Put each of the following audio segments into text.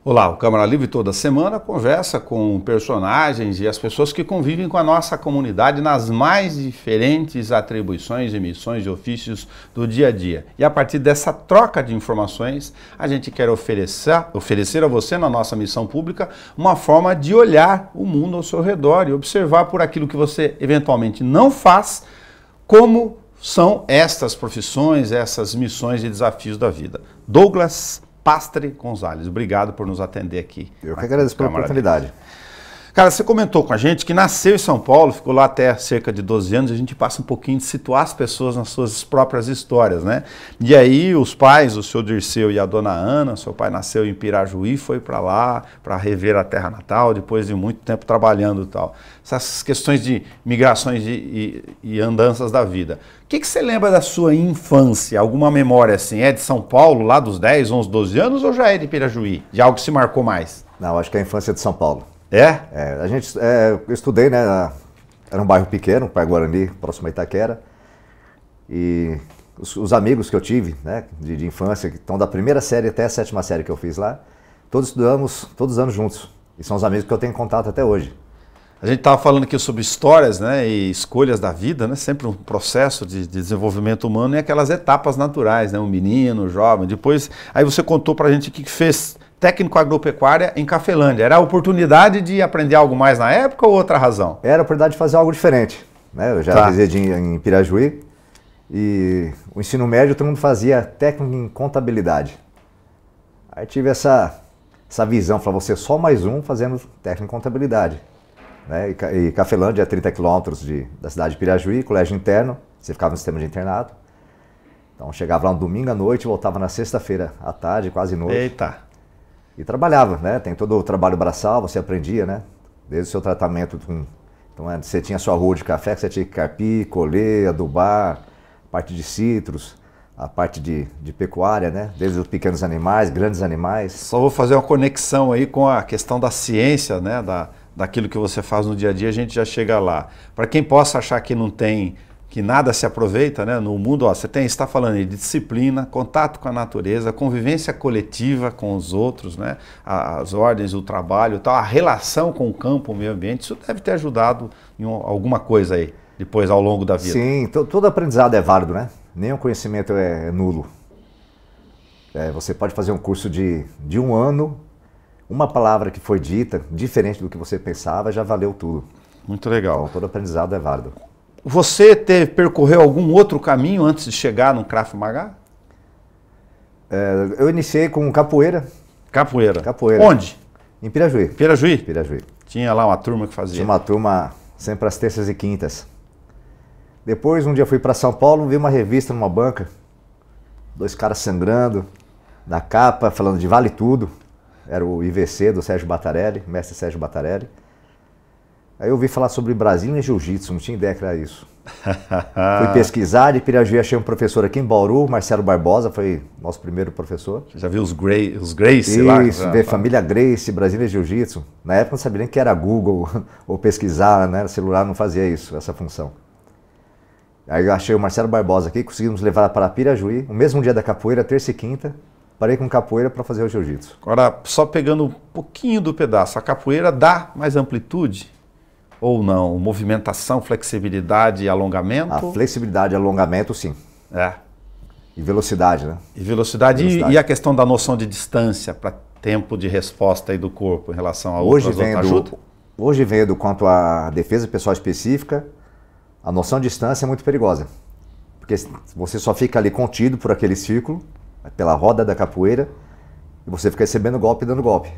Olá, o Câmara Livre toda semana conversa com personagens e as pessoas que convivem com a nossa comunidade nas mais diferentes atribuições e missões e ofícios do dia a dia. E a partir dessa troca de informações, a gente quer oferecer a você, na nossa missão pública, uma forma de olhar o mundo ao seu redor e observar por aquilo que você eventualmente não faz, como são estas profissões, essas missões e desafios da vida. Douglas Pastre Gonzalez, obrigado por nos atender aqui. Eu que agradeço pela oportunidade. Cara, você comentou com a gente que nasceu em São Paulo, ficou lá até cerca de 12 anos, a gente passa um pouquinho de situar as pessoas nas suas próprias histórias, né? E aí os pais, o senhor Dirceu e a dona Ana, seu pai nasceu em Pirajuí, foi para lá para rever a terra natal, depois de muito tempo trabalhando e tal. Essas questões de migrações e andanças da vida. O que você lembra da sua infância? Alguma memória assim? É de São Paulo, lá dos 10, 11, 12 anos, ou já é de Pirajuí? De algo que se marcou mais? Não, acho que é a infância de São Paulo. É? Eu estudei, né? Era um bairro pequeno, Pai Guarani, próximo a Itaquera. E os amigos que eu tive, né, de infância, que estão da primeira série até a 7ª série que eu fiz lá, todos estudamos todos os anos juntos. E são os amigos que eu tenho contato até hoje. A gente estava falando aqui sobre histórias, né, e escolhas da vida, né, sempre um processo de desenvolvimento humano e aquelas etapas naturais, né, um menino, um jovem. Depois, aí você contou pra gente que fez técnico agropecuária em Cafelândia. Era a oportunidade de aprender algo mais na época ou outra razão? Era a oportunidade de fazer algo diferente, né? Eu já residi em Pirajuí e o ensino médio todo mundo fazia técnico em contabilidade. Aí tive essa visão, para você só mais um fazendo técnico em contabilidade. Né? E Cafelândia é 30 quilômetros da cidade de Pirajuí, colégio interno, você ficava no sistema de internato. Então chegava lá no domingo à noite, voltava na sexta-feira à tarde, quase noite. Eita! E trabalhava, né? Tem todo o trabalho braçal, você aprendia, né? Desde o seu tratamento. Então você tinha a sua rua de café, que você tinha que carpir, colher, adubar, a parte de citros, a parte de pecuária, né? Desde os pequenos animais, grandes animais. Só vou fazer uma conexão aí com a questão da ciência, né? Daquilo que você faz no dia a dia, a gente já chega lá. Para quem possa achar que não tem, que nada se aproveita, né? No mundo, ó, você está falando aí de disciplina, contato com a natureza, convivência coletiva com os outros, né? As ordens, o trabalho, tal, a relação com o campo, o meio ambiente, isso deve ter ajudado em alguma coisa aí, depois ao longo da vida. Sim, todo aprendizado é válido, né? Nenhum conhecimento é nulo. Você pode fazer um curso de um ano, uma palavra que foi dita, diferente do que você pensava, já valeu tudo. Muito legal. Então, todo aprendizado é válido. Você percorreu algum outro caminho antes de chegar no Krav Maga? Eu iniciei com capoeira. Capoeira. Capoeira. Onde? Em Pirajuí. Pirajuí? Pirajuí. Tinha lá uma turma que fazia? Tinha uma turma sempre às terças e quintas. Depois, um dia eu fui para São Paulo, vi uma revista numa banca, 2 caras sangrando, na capa, falando de vale tudo. Era o IVC do Sérgio Batarelli, mestre Sérgio Batarelli. Aí eu ouvi falar sobre Brasília e Jiu-Jitsu, não tinha ideia que era isso. Fui pesquisar, de Pirajuí achei um professor aqui em Bauru, Marcelo Barbosa, foi nosso primeiro professor. Você já viu os Gracie lá? Isso, ver família Gracie, Brasília Jiu-Jitsu. Na época não sabia nem que era Google ou pesquisar, né? O celular não fazia isso, essa função. Aí eu achei o Marcelo Barbosa aqui, conseguimos levar para Pirajuí, o mesmo dia da capoeira, terça e quinta. Parei com capoeira para fazer o jiu-jitsu. Agora, só pegando um pouquinho do pedaço, a capoeira dá mais amplitude? Ou não? Movimentação, flexibilidade e alongamento? A flexibilidade e alongamento, sim. É. E velocidade, né? E velocidade. E a questão da noção de distância para tempo de resposta aí do corpo em relação a outras ajuda? Hoje vendo quanto à defesa pessoal específica, a noção de distância é muito perigosa. Porque você só fica ali contido por aquele círculo, pela roda da capoeira, e você fica recebendo golpe e dando golpe.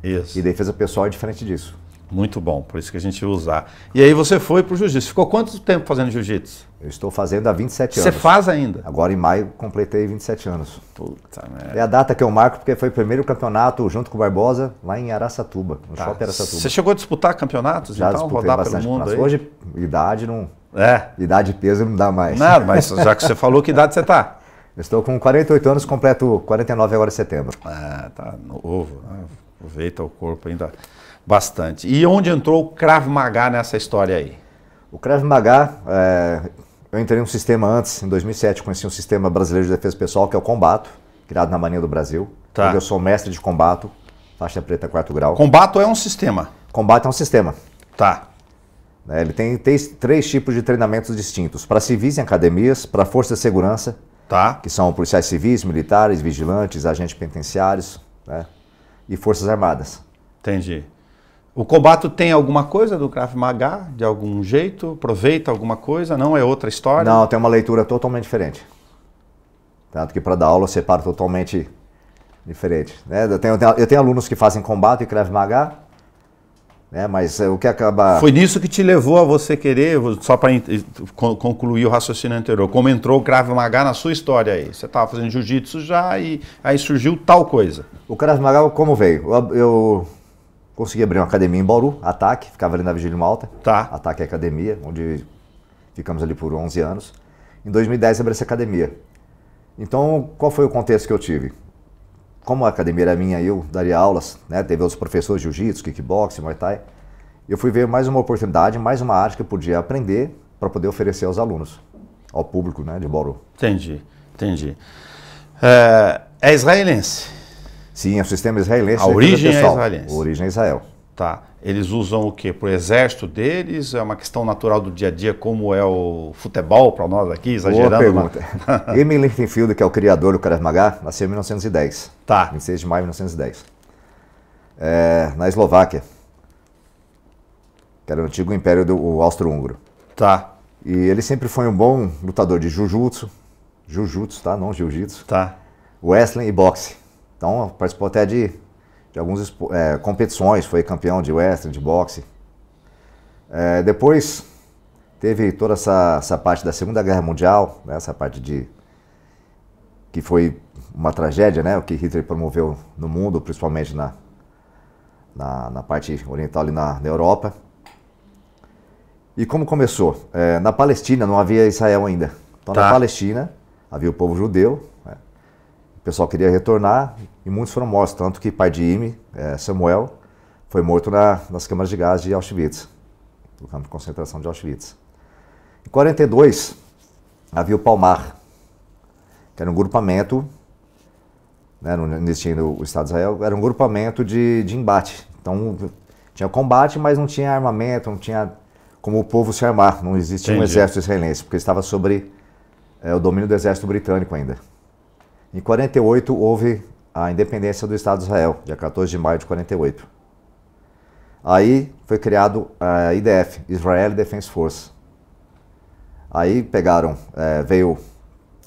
Isso. E defesa pessoal é diferente disso. Muito bom, por isso que a gente usa. E aí você foi pro jiu-jitsu. Ficou quanto tempo fazendo jiu-jitsu? Eu estou fazendo há 27 anos. Você faz ainda? Agora em maio completei 27 anos. Puta merda. É a data que eu marco porque foi o primeiro campeonato junto com o Barbosa lá em Araçatuba, no shopping Araçatuba. Você chegou a disputar campeonatos? Já então, disputei rodar bastante pelo mundo aí? Hoje, idade não... Idade e peso não dá mais. Não, mas já que você falou, que idade você tá? Eu estou com 48 anos, completo 49 agora em setembro. Ah, tá novo. Aproveita o corpo ainda bastante. E onde entrou o Krav Maga nessa história aí? O Krav Maga, eu entrei num sistema antes, em 2007, conheci um sistema brasileiro de defesa pessoal, que é o Combato, criado na Marinha do Brasil. Tá. Onde eu sou mestre de combato, faixa preta 4º grau. Combato é um sistema. Combate é um sistema. Tá. Ele tem três tipos de treinamentos distintos. Para civis em academias, para força de segurança, Tá. que são policiais civis, militares, vigilantes, agentes penitenciários, né? E forças armadas. Entendi. O combate tem alguma coisa do Krav Maga, de algum jeito? Aproveita alguma coisa? Não é outra história? Não, tem uma leitura totalmente diferente. Tanto que para dar aula eu separo totalmente diferente. Né? Eu tenho alunos que fazem combate e Krav Maga, né? Mas o que acaba... Foi nisso que te levou a você querer, só para concluir o raciocínio anterior, como entrou o Krav Maga na sua história aí? Você estava fazendo jiu-jitsu já e aí surgiu tal coisa. O Krav Maga como veio? Eu consegui abrir uma academia em Bauru, Ataque, ficava ali na Vigílio Malta. Tá. Ataque é academia, onde ficamos ali por 11 anos. Em 2010 abri essa academia. Então, qual foi o contexto que eu tive? Como a academia era minha e eu daria aulas, né? Teve outros professores de jiu-jitsu, kickboxing, muay thai. Eu fui ver mais uma oportunidade, mais uma arte que eu podia aprender para poder oferecer aos alunos, ao público, né, de Bauru. Entendi. É israelense? Sim, é o sistema israelense. A origem é israelense? A origem é Israel. Tá. Eles usam o quê? Para o exército deles? É uma questão natural do dia a dia, como é o futebol para nós aqui, exagerando? Boa pergunta. Emil Lichtenfield, que é o criador do Krav Maga, nasceu em 1910. Tá. 26 de maio de 1910. Na Eslováquia, que era o antigo império do Austro-Húngaro. Tá. E ele sempre foi um bom lutador de jiu-jitsu, tá? Não jiu-jitsu. Tá. Wrestling e boxe. Então participou até de algumas competições, foi campeão de wrestling, de boxe. Depois teve toda essa parte da Segunda Guerra Mundial, né, essa parte que foi uma tragédia, né, o que Hitler promoveu no mundo, principalmente na parte oriental e na Europa. E como começou? Na Palestina não havia Israel ainda. Então na Palestina havia o povo judeu, né, o pessoal queria retornar e muitos foram mortos, tanto que pai de Imi, Samuel, foi morto nas câmaras de gás de Auschwitz, no campo de concentração de Auschwitz. Em 1942, havia o Palmar, que era um grupamento, né, não existia o Estado de Israel, era um grupamento de embate. Então tinha combate, mas não tinha armamento, não tinha como o povo se armar, não existia um exército israelense, porque estava sobre o domínio do exército britânico ainda. Em 1948 houve a independência do Estado de Israel, dia 14 de maio de 1948. Aí foi criado a IDF, Israel Defense Force. Aí veio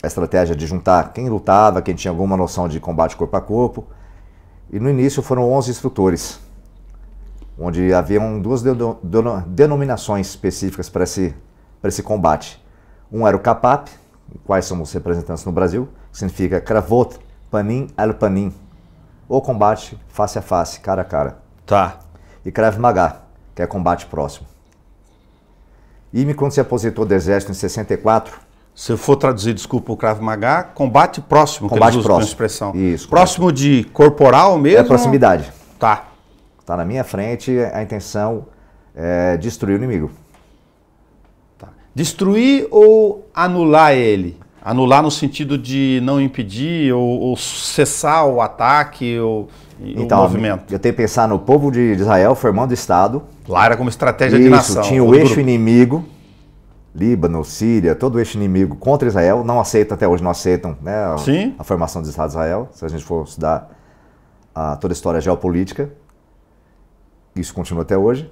a estratégia de juntar quem lutava, quem tinha alguma noção de combate corpo a corpo. E no início foram 11 instrutores, onde haviam duas denominações específicas para esse combate. Um era o CAPAP, quais somos representantes no Brasil, que significa Kravot Panim al Panim, ou combate face a face, cara a cara. Tá. E Krav Maga, que é combate próximo. Imi, quando se aposentou do exército em 64... Se eu for traduzir, desculpa, o Krav Maga, combate próximo, combate que eles usam como expressão. Isso. Próximo de corporal mesmo? É proximidade. Tá. Está na minha frente, a intenção é destruir o inimigo. Tá. Destruir ou anular ele? Anular no sentido de não impedir ou cessar o ataque ou então, o movimento? Eu tenho que pensar no povo de Israel formando o Estado. Lá era como estratégia de nação. Tinha o eixo inimigo, Líbano, Síria, todo o eixo inimigo contra Israel. Não aceitam, até hoje não aceitam, né, a formação do Estado de Israel. Se a gente for estudar toda a história geopolítica, isso continua até hoje.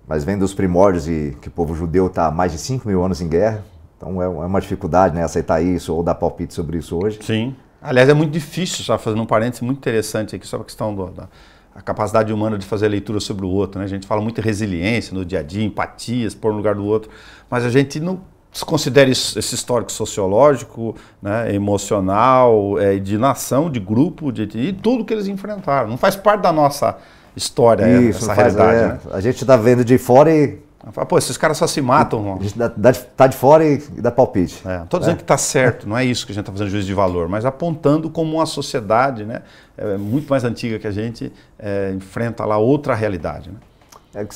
Mas vem dos primórdios e que o povo judeu está há mais de 5 mil anos em guerra. Então é uma dificuldade, né, aceitar isso ou dar palpite sobre isso hoje. Sim. Aliás, é muito difícil, só fazendo um parênteses muito interessante aqui, sobre a questão da capacidade humana de fazer leitura sobre o outro, né? A gente fala muito em resiliência no dia a dia, empatias, pôr no lugar do outro, mas a gente não considera esse histórico sociológico, né, emocional, de nação, de grupo, de tudo que eles enfrentaram. Não faz parte da nossa história essa realidade, né? A gente está vendo de fora e... Pô, esses caras só se matam. A gente tá de fora e dá palpite. Não estou dizendo que está certo, não é isso que a gente está fazendo juízo de valor, mas apontando como uma sociedade, né, muito mais antiga que a gente, enfrenta lá outra realidade. Né?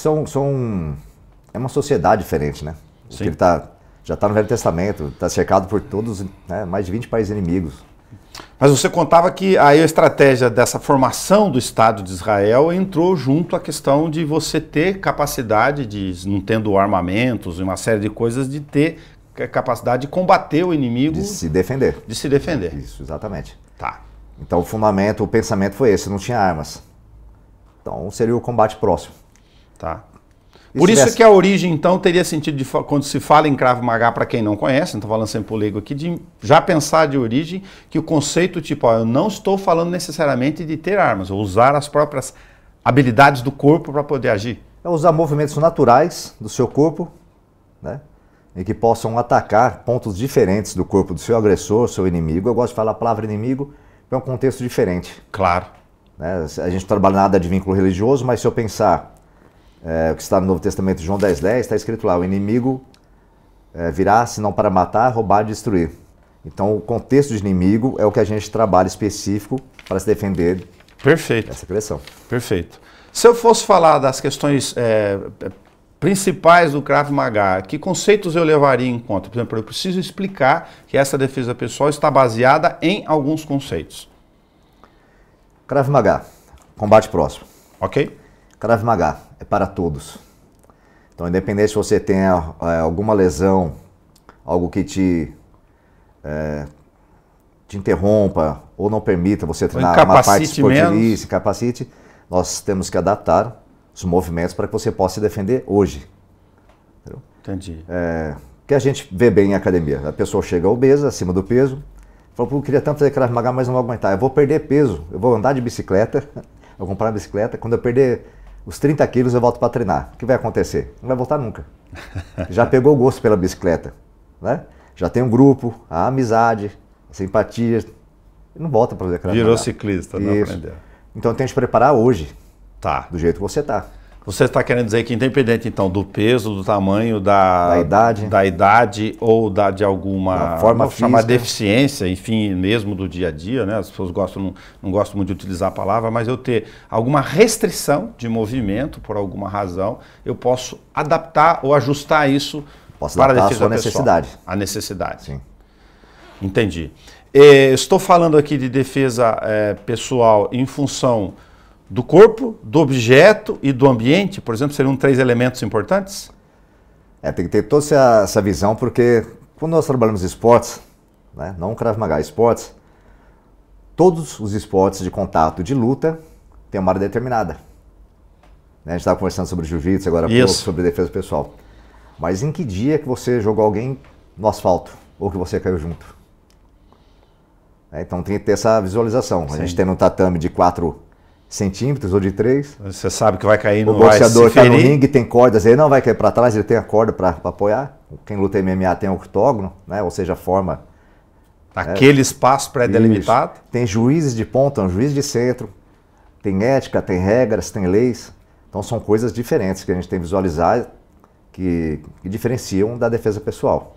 É uma sociedade diferente, né? Sim. Ele já está no Velho Testamento, está cercado por todos, né, mais de 20 países inimigos. Mas você contava que aí a estratégia dessa formação do Estado de Israel entrou junto à questão de você ter capacidade de, não tendo armamentos e uma série de coisas, de ter capacidade de combater o inimigo. De se defender. De se defender. Isso, exatamente. Tá. Então o fundamento, o pensamento foi esse, não tinha armas. Então seria o combate próximo. Tá. Por isso que a origem, então, teria sentido, quando se fala em Krav Maga, para quem não conhece, não estou falando sempre por leigo aqui, de já pensar de origem que o conceito, tipo, ó, eu não estou falando necessariamente de ter armas, ou usar as próprias habilidades do corpo para poder agir. É usar movimentos naturais do seu corpo, né, e que possam atacar pontos diferentes do corpo do seu agressor, seu inimigo. Eu gosto de falar a palavra inimigo, é um contexto diferente. Claro. Né? A gente não trabalha nada de vínculo religioso, mas se eu pensar o que está no Novo Testamento, João 10:10, está escrito lá, o inimigo virá, senão para matar, roubar e destruir. Então o contexto de inimigo é o que a gente trabalha específico para se defender. Perfeito. Dessa agressão. Perfeito. Se eu fosse falar das questões principais do Krav Maga, que conceitos eu levaria em conta? Por exemplo, eu preciso explicar que essa defesa pessoal está baseada em alguns conceitos. Krav Maga, combate próximo. Ok? Krav Maga é para todos. Então, independente se você tenha alguma lesão, algo que te interrompa ou não permita você treinar uma parte esportiva, capacite, nós temos que adaptar os movimentos para que você possa se defender hoje. Entendeu? Entendi. Que a gente vê bem em academia. A pessoa chega obesa, acima do peso, fala, eu queria tanto fazer Krav Maga, mas não vou aguentar. Eu vou perder peso, eu vou andar de bicicleta, eu vou comprar uma bicicleta, quando eu perder os 30 quilos eu volto para treinar. O que vai acontecer? Não vai voltar nunca. Já pegou o gosto pela bicicleta, né? Já tem um grupo, a amizade, a simpatia, e não volta para fazer Krav Maga. Virou ciclista, não aprendeu. Então tem que te preparar hoje, tá, do jeito que você está. Você está querendo dizer que independente então do peso, do tamanho, da idade ou de alguma forma física, deficiência, enfim, mesmo do dia a dia, né? As pessoas não gostam muito de utilizar a palavra, mas eu ter alguma restrição de movimento por alguma razão, eu posso adaptar ou ajustar isso para a defesa pessoal. Necessidade. A necessidade. Sim. Entendi. Estou falando aqui de defesa pessoal em função do corpo, do objeto e do ambiente, por exemplo, seriam 3 elementos importantes? Tem que ter toda essa visão, porque quando nós trabalhamos esportes, né, não Krav Maga, esportes, todos os esportes de contato, de luta, têm uma área determinada. Né, a gente estava conversando sobre jiu-jitsu agora há pouco, sobre defesa pessoal. Mas em que dia que você jogou alguém no asfalto, ou que você caiu junto? Então tem que ter essa visualização. Sim. A gente tem um tatame de 4 centímetros ou de 3. Você sabe que vai cair no O boxeador está no ringue, tem cordas, ele não vai cair para trás, ele tem a corda para apoiar. Quem luta MMA tem o octógono, né? Ou seja, forma... Aquele espaço pré-delimitado. Tem juízes de ponta, um juiz de centro, tem ética, tem regras, tem leis. Então são coisas diferentes que a gente tem que visualizar que diferenciam da defesa pessoal.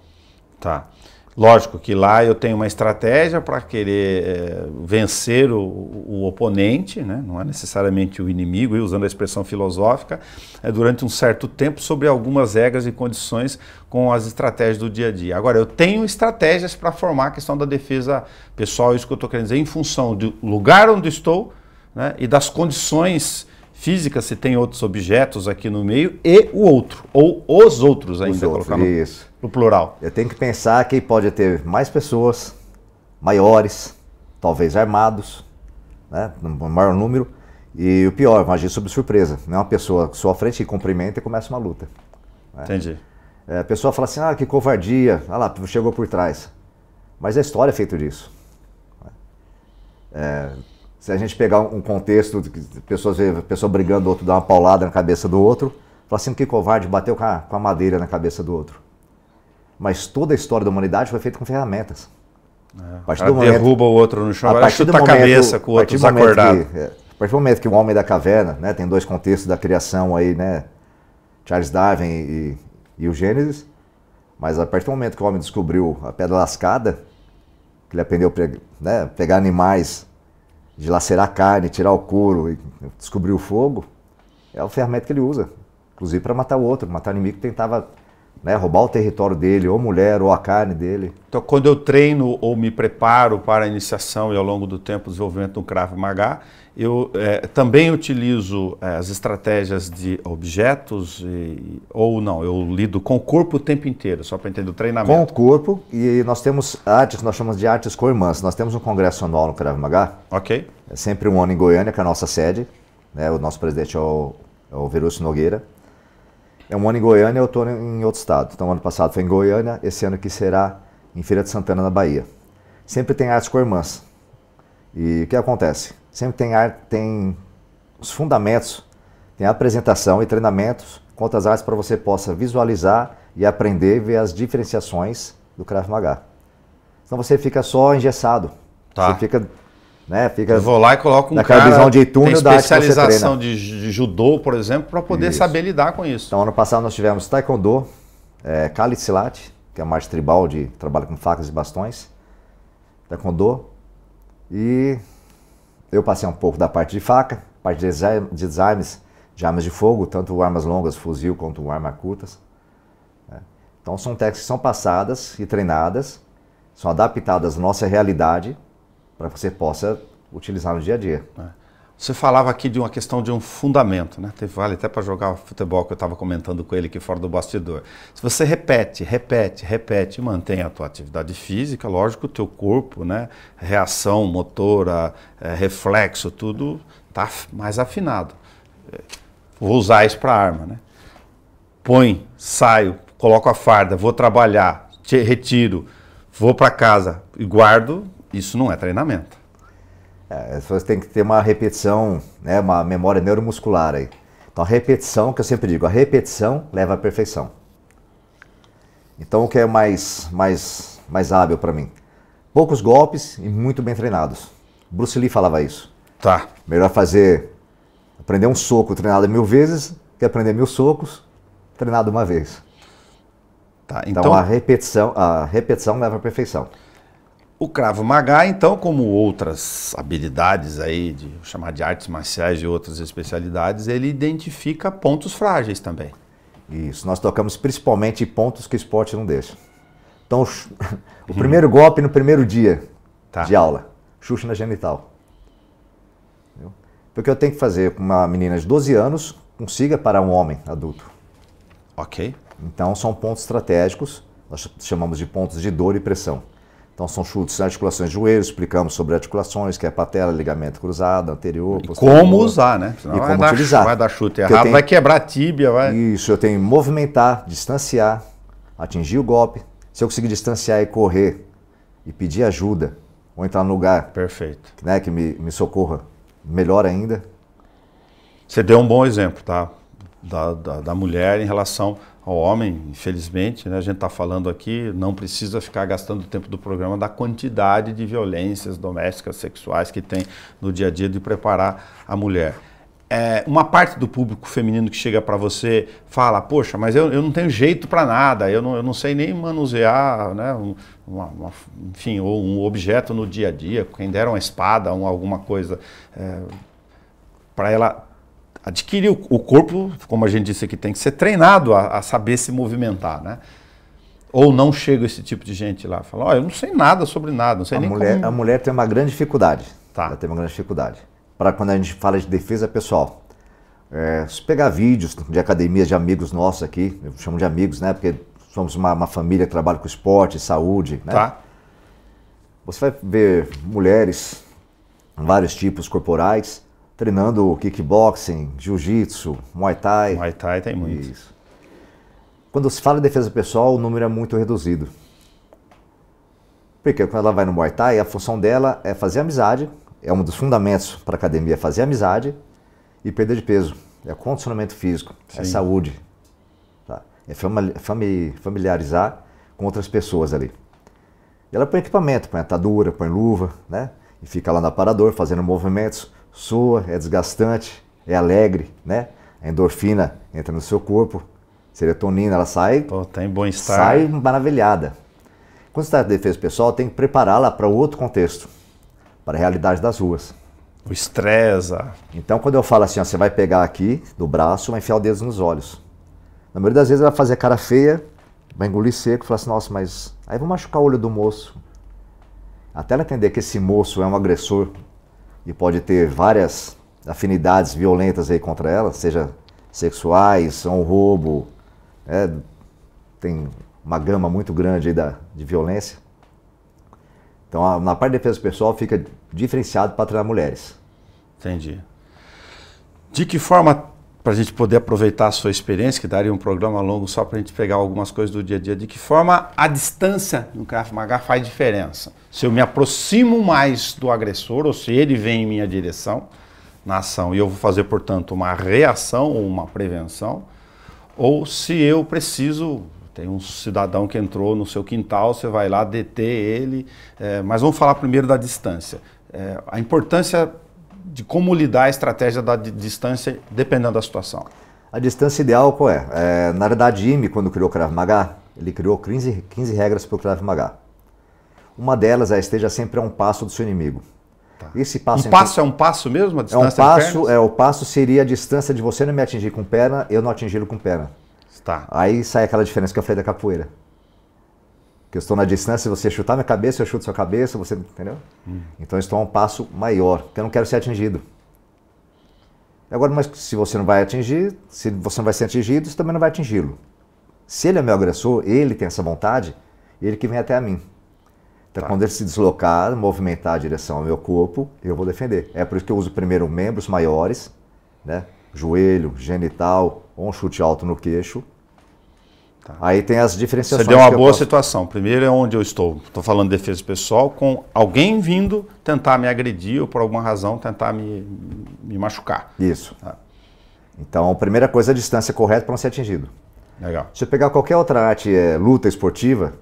Tá. Lógico que lá eu tenho uma estratégia para querer vencer o oponente, né? Não é necessariamente o inimigo, e usando a expressão filosófica, durante um certo tempo sobre algumas regras e condições com as estratégias do dia a dia. Agora, eu tenho estratégias para formar a questão da defesa pessoal, isso que eu estou querendo dizer, em função do lugar onde estou, né? E das condições físicas, se tem outros objetos aqui no meio, e o outro, ou os outros ainda, colocar no plural. Eu tenho que pensar que pode ter mais pessoas, maiores, talvez armados, né, no maior número, e o pior, vão agir sob surpresa. Não é uma pessoa sua frente que cumprimenta e começa uma luta. Né? Entendi. A pessoa fala assim, que covardia, olha lá, chegou por trás. Mas a história é feita disso. Se a gente pegar um contexto, pessoas vê a pessoa brigando, o outro dá uma paulada na cabeça do outro, fala assim, que covarde, bateu com a madeira na cabeça do outro. Mas toda a história da humanidade foi feita com ferramentas. A partir do momento, derruba o outro no chão, agora chuta a cabeça com o outro desacordado. A partir do momento que o homem da caverna, né, tem 2 contextos da criação aí, né, Charles Darwin e o Gênesis, mas a partir do momento que o homem descobriu a pedra lascada, que ele aprendeu a pegar animais, dilacerar a carne, tirar o couro e descobrir o fogo, é a ferramenta que ele usa, inclusive para matar o outro, matar o inimigo que tentava né, roubar o território dele, ou mulher, ou a carne dele. Então, quando eu treino ou me preparo para a iniciação e ao longo do tempo o desenvolvimento do Krav Maga, eu também utilizo as estratégias de objetos ou não, eu lido com o corpo o tempo inteiro, só para entender o treinamento. Com o corpo, e nós temos artes, nós chamamos de artes co-irmãs. Nós temos um congresso anual no Krav Maga. Ok. É sempre um ano em Goiânia, que é a nossa sede. Né, o nosso presidente é o Verúcio Nogueira. É um ano em Goiânia, eu estou em outro estado. Então, ano passado foi em Goiânia, esse ano aqui será em Feira de Santana, na Bahia. Sempre tem artes co-irmãs. E o que acontece? Sempre tem os fundamentos, tem a apresentação e treinamentos com outras artes para você possa visualizar e aprender e ver as diferenciações do Krav Maga. Senão você fica só engessado. Tá. Você fica... Né, eu vou lá e coloco um cara visão de túnel tem especialização de judô, por exemplo, para poder saber lidar com isso. Então, ano passado nós tivemos taekwondo, Kali Silat, que é uma arte tribal de trabalho com facas e bastões, taekwondo, e eu passei um pouco da parte de faca, parte de desarmes de armas de fogo, tanto armas longas, fuzil, quanto armas curtas. Então, são técnicas que são passadas e treinadas, são adaptadas à nossa realidade, para que você possa utilizar no dia a dia. Você falava aqui de uma questão de um fundamento, né? Vale até para jogar futebol, que eu estava comentando com ele aqui fora do bastidor. Se você repete e mantém a tua atividade física, lógico, o teu corpo, né? Reação motora, reflexo, tudo está mais afinado. Vou usar isso para arma, né? Saio, coloco a farda, vou trabalhar, retiro, vou para casa e guardo. Isso não é treinamento. Você tem que ter uma repetição, né, uma memória neuromuscular aí. Então a repetição, que eu sempre digo, a repetição leva à perfeição. Então o que é mais hábil para mim? Poucos golpes e muito bem treinados. Bruce Lee falava isso. Tá. Melhor aprender um soco treinado 1000 vezes que aprender 1000 socos treinado uma vez. Tá, então a repetição leva à perfeição. O Krav Maga, então, como outras habilidades aí, chamar de artes marciais e outras especialidades, ele identifica pontos frágeis também. Isso, nós tocamos principalmente pontos que o esporte não deixa. Então, o primeiro golpe no primeiro dia de aula, chute na genital. Entendeu? Então, o que eu tenho que fazer com uma menina de 12 anos, consiga parar um homem adulto. Ok. Então, são pontos estratégicos, nós chamamos de pontos de dor e pressão. Então são chutes, articulações de joelho, explicamos sobre articulações, que é patela, ligamento cruzado, anterior, posterior. Como usar, né? Senão e como utilizar. Vai dar chute errado, vai quebrar a tíbia, vai... Isso, eu tenho que movimentar, distanciar, atingir o golpe. Se eu conseguir distanciar e correr e pedir ajuda, ou entrar no lugar perfeito, né, que me socorra, melhor ainda. Você deu um bom exemplo, tá? Da mulher em relação ao homem, infelizmente, né? A gente está falando aqui, não precisa ficar gastando o tempo do programa da quantidade de violências domésticas, sexuais que tem no dia a dia de preparar a mulher. Uma parte do público feminino que chega para você fala, poxa, mas eu não tenho jeito para nada, eu não sei nem manusear, né, enfim, ou um objeto no dia a dia, quem dera uma espada, alguma coisa, para ela adquirir o corpo, como a gente disse aqui, tem que ser treinado a saber se movimentar, né? Ou não chega esse tipo de gente lá, fala, eu não sei nada sobre nada, não sei nem como... A mulher tem uma grande dificuldade, ela tem uma grande dificuldade. Para quando a gente fala de defesa pessoal, se pegar vídeos de academias de amigos nossos aqui, eu chamo de amigos, né? Porque somos uma família que trabalha com esporte, saúde, né? Tá. Você vai ver mulheres, vários tipos corporais, treinando kickboxing, jiu-jitsu, muay thai. Muay thai tem muito. Isso. Quando se fala em defesa pessoal, o número é muito reduzido. Porque quando ela vai no muay thai, a função dela é fazer amizade, é um dos fundamentos para a academia, fazer amizade e perder de peso. É condicionamento físico, é saúde. Tá? É familiarizar com outras pessoas ali. E ela põe equipamento, põe atadura, põe luva, né? E fica lá no aparador fazendo movimentos. Soa, é desgastante, é alegre, né? A endorfina entra no seu corpo, serotonina, ela sai, tem bom-estar. Sai maravilhada. Quando você está em defesa pessoal, tem que prepará-la para outro contexto, para a realidade das ruas. O estresse. Então, quando eu falo assim, você vai pegar aqui do braço, vai enfiar o dedo nos olhos. Na maioria das vezes ela vai fazer cara feia, vai engolir seco e falar assim, nossa, mas aí vou machucar o olho do moço. Até ela entender que esse moço é um agressor e pode ter várias afinidades violentas aí contra ela, seja sexuais, um roubo, tem uma gama muito grande aí de violência. Então, na parte de defesa pessoal fica diferenciado para treinar mulheres. Entendi. De que forma, para a gente poder aproveitar a sua experiência, que daria um programa longo só para a gente pegar algumas coisas do dia a dia, de que forma a distância no Krav Maga faz diferença? Se eu me aproximo mais do agressor, ou se ele vem em minha direção na ação e eu vou fazer, portanto, uma reação ou uma prevenção, ou se eu preciso... Tem um cidadão que entrou no seu quintal, você vai lá deter ele, mas vamos falar primeiro da distância. A importância de como lidar a estratégia da distância dependendo da situação. A distância ideal qual é? Na verdade, Jimmy, quando criou o Krav Maga, ele criou 15 regras para o Krav Maga. Uma delas é esteja sempre a um passo do seu inimigo. Tá. Esse passo é um passo mesmo? A distância o passo seria a distância de você não me atingir com perna, eu não atingi-lo com perna. Tá. Aí sai aquela diferença que eu falei da capoeira. Que eu estou na distância, se você chutar minha cabeça, eu chuto sua cabeça, você entendeu? Então eu estou a um passo maior, porque eu não quero ser atingido. Agora, mas se você não vai atingir, se você não vai ser atingido, você também não vai atingi-lo. Se ele é meu agressor, ele tem essa vontade, ele que vem até a mim. Então quando ele se deslocar, movimentar a direção ao meu corpo, eu vou defender. É por isso que eu uso primeiro membros maiores, né? Joelho, genital, ou um chute alto no queixo. Tá. Aí tem as diferenciações. Você deu uma boa situação. Primeiro é onde eu estou falando de defesa pessoal, com alguém vindo tentar me agredir ou por alguma razão tentar me machucar. Isso. Tá. Então a primeira coisa é a distância correta para não ser atingido. Legal. Se eu pegar qualquer outra arte, luta esportiva,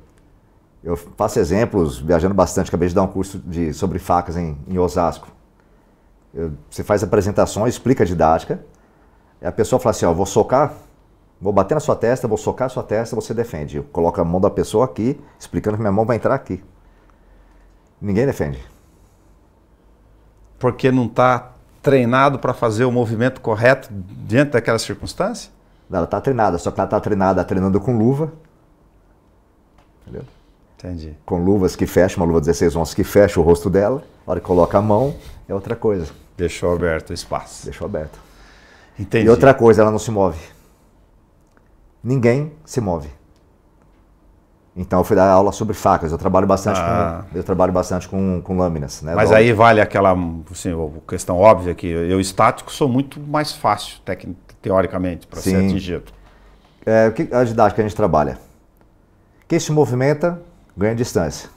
eu faço exemplos, viajando bastante, acabei de dar um curso sobre facas em Osasco. Você faz apresentações, explica a didática, e a pessoa fala assim, ó, vou socar, vou bater na sua testa, vou socar a sua testa, você defende. Eu coloco a mão da pessoa aqui, explicando que minha mão vai entrar aqui. Ninguém defende. Porque não está treinado para fazer o movimento correto diante daquela circunstância? Ela está treinada, só que ela está treinando com luva. Entendeu? Entendi. Com luvas que fecham, uma luva 16 onças que fecha o rosto dela. A hora que coloca a mão, é outra coisa. Deixou aberto o espaço. Deixou aberto. Entendi. E outra coisa, ela não se move. Ninguém se move. Então eu fui dar aula sobre facas. Eu trabalho bastante com lâminas. Né? Mas aí vale aquela assim, questão óbvia que eu estático sou muito mais fácil, teoricamente, para ser atingido. A didática que a gente trabalha. Quem se movimenta, ganha distância.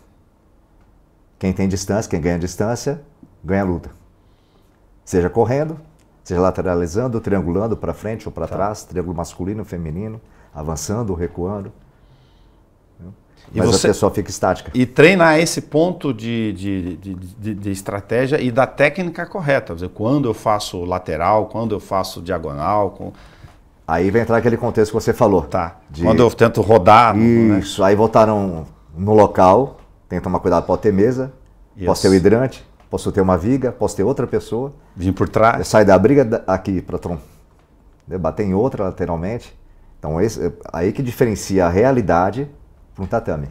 Quem tem distância, quem ganha distância, ganha luta. Seja correndo, seja lateralizando, triangulando para frente ou para trás, triângulo masculino, feminino, avançando, recuando. Mas a pessoa fica estática. E treinar esse ponto de estratégia e da técnica correta. Quer dizer, quando eu faço lateral, quando eu faço diagonal. Aí vai entrar aquele contexto que você falou. Tá. Quando eu tento rodar. Isso, aí voltar no local, tem que tomar cuidado, pode ter mesa, posso ter o hidrante, posso ter uma viga, posso ter outra pessoa. Vim por trás. Sai da briga aqui para bater em outra lateralmente. Então aí que diferencia a realidade para um tatame.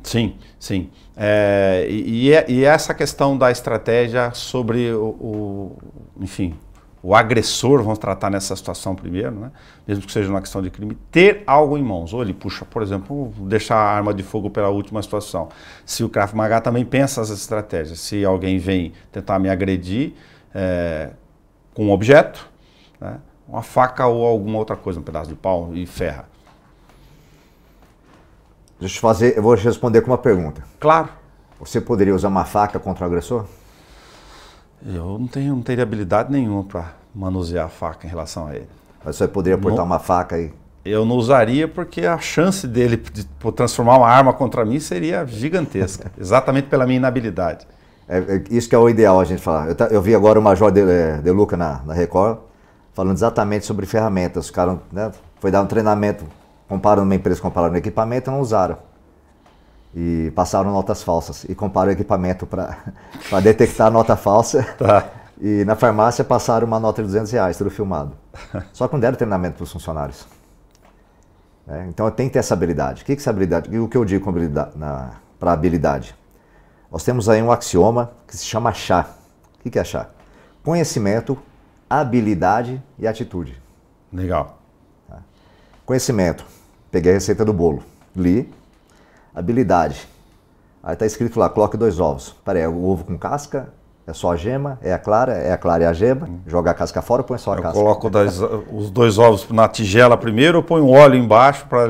Sim, sim. E essa questão da estratégia sobre enfim, o agressor, vamos tratar nessa situação primeiro, né? Mesmo que seja uma questão de crime, ter algo em mãos. Ou ele puxa, por exemplo, deixar a arma de fogo pela última situação. Se o Krav Maga também pensa essas estratégias. Se alguém vem tentar me agredir com um objeto, né? Uma faca ou alguma outra coisa, um pedaço de pau e ferra. Eu vou responder com uma pergunta. Claro. Você poderia usar uma faca contra o agressor? Eu não teria habilidade nenhuma para manusear a faca em relação a ele. Mas você poderia portar uma faca aí? Eu não usaria porque a chance dele de transformar uma arma contra mim seria gigantesca, exatamente pela minha inabilidade. Isso que é o ideal a gente falar. Eu vi agora o Major De Luca na Record falando exatamente sobre ferramentas. Os caras, né, foi dar um treinamento, comparando uma empresa, comparando o equipamento, não usaram. E passaram notas falsas. E compararam o equipamento para detectar a nota falsa. Tá. E na farmácia passaram uma nota de R$200, tudo filmado. Só que não deram treinamento para os funcionários. né? Então eu tenho que ter essa habilidade. O que é essa habilidade? O que eu digo para habilidade? Nós temos aí um axioma que se chama CHA. O que é CHA? Conhecimento, habilidade e atitude. Legal. Tá? Conhecimento. Peguei a receita do bolo. Li. Habilidade. Aí está escrito lá, coloque 2 ovos. Peraí, é o ovo com casca? É só a gema? É a clara e a gema? Joga a casca fora ou põe só a casca? Eu coloco os 2 ovos na tigela primeiro ou ponho óleo embaixo para...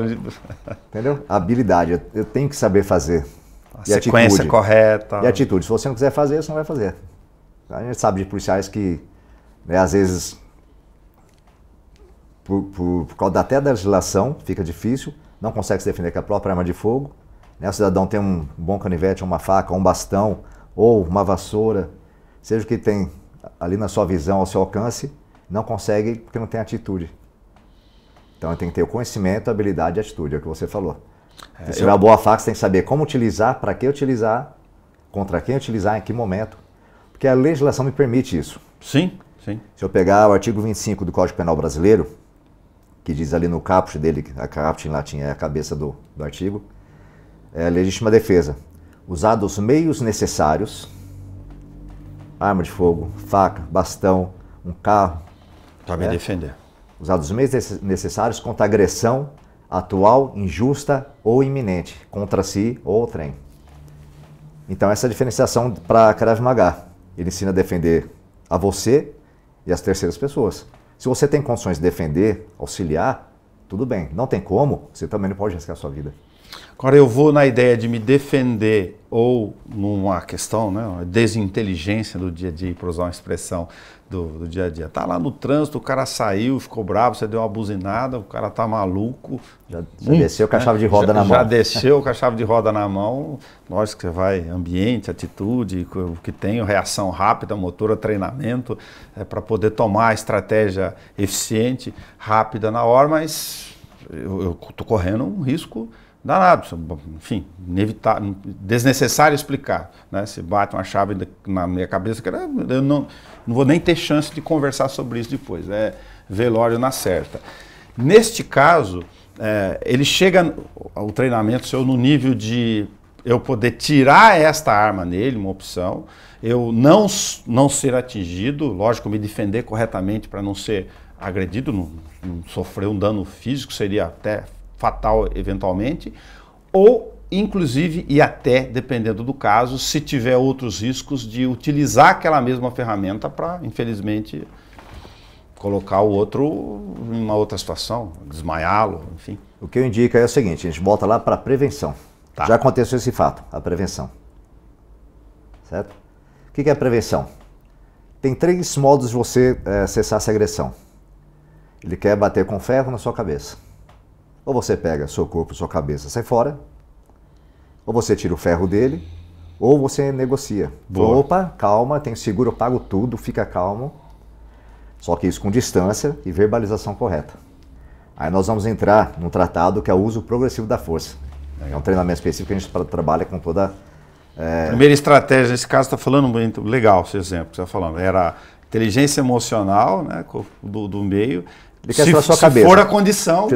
Entendeu? Habilidade. Eu tenho que saber fazer. A sequência atitude. Correta. E atitude. Se você não quiser fazer, você não vai fazer. A gente sabe de policiais que, né, às vezes, por causa até da legislação, fica difícil, não consegue se defender com a própria arma de fogo. Né? O cidadão tem um bom canivete, uma faca, um bastão ou uma vassoura, seja o que tem ali na sua visão, ao seu alcance, não consegue porque não tem atitude. Então tem que ter o conhecimento, a habilidade e a atitude, é o que você falou. Se tiver uma boa faca, você tem que saber como utilizar, para que utilizar, contra quem utilizar, em que momento. Porque a legislação me permite isso. Sim, sim. Se eu pegar o artigo 25 do Código Penal Brasileiro, que diz ali no caput dele, a caput em latim é a cabeça do artigo, é a legítima defesa. Usar os meios necessários, arma de fogo, faca, bastão, um carro. Para me defender. Usar os meios necessários contra agressão atual, injusta ou iminente, contra si ou outrem. Então essa é a diferenciação para Krav Maga. Ele ensina a defender a você e as terceiras pessoas. Se você tem condições de defender, auxiliar, tudo bem. Não tem como, você também não pode arriscar a sua vida. Agora eu vou na ideia de me defender ou numa questão, né, uma desinteligência do dia a dia, para usar uma expressão do dia a dia. Tá lá no trânsito, o cara saiu, ficou bravo, você deu uma buzinada, o cara tá maluco. Já desceu com a chave de roda na mão. Já desceu com a chave de roda na mão. Lógico que você vai, ambiente, atitude, o que tem, reação rápida, motora, treinamento, para poder tomar a estratégia eficiente, rápida na hora, mas eu tô correndo um risco danado, enfim, inevitável, desnecessário explicar, né? Se bate uma chave na minha cabeça, eu não vou nem ter chance de conversar sobre isso depois, é velório na certa. Neste caso, ele chega, o treinamento seu, no nível de eu poder tirar esta arma nele, uma opção, eu não ser atingido, lógico, me defender corretamente para não ser agredido, não sofrer um dano físico, seria até fatal eventualmente, ou inclusive e até, dependendo do caso, se tiver outros riscos de utilizar aquela mesma ferramenta para, infelizmente, colocar o outro em uma outra situação, desmaiá-lo, enfim. O que eu indico é o seguinte, a gente volta lá para a prevenção. Tá. Já aconteceu esse fato, a prevenção. Certo? O que é a prevenção? Tem 3 modos de você cessar essa agressão. Ele quer bater com ferro na sua cabeça. Ou você pega seu corpo, sua cabeça, sai fora, ou você tira o ferro dele, ou você negocia. Fala, opa, calma, tenho seguro, eu pago tudo, fica calmo. Só que isso com distância e verbalização correta. Aí nós vamos entrar num tratado que é o uso progressivo da força. É um treinamento específico que a gente trabalha com toda... Primeira estratégia, nesse caso, está falando muito legal, esse exemplo que você está falando. Era inteligência emocional, né, do meio. Ele quer a sua cabeça. Se for a condição...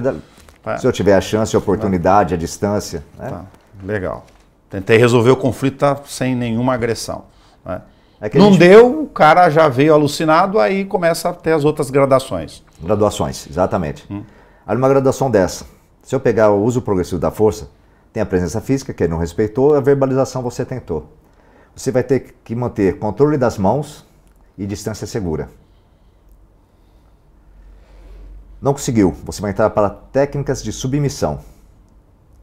Se eu tiver a chance, a oportunidade, a distância. Né? Tá, legal. Tentei resolver o conflito sem nenhuma agressão. Né? Não deu, o cara já veio alucinado, aí começa a ter as outras gradações. Graduações, exatamente. Aí numa graduação dessa, se eu pegar o uso progressivo da força, tem a presença física, que ele não respeitou, a verbalização você tentou. Você vai ter que manter controle das mãos e distância segura. Não conseguiu, você vai entrar para técnicas de submissão,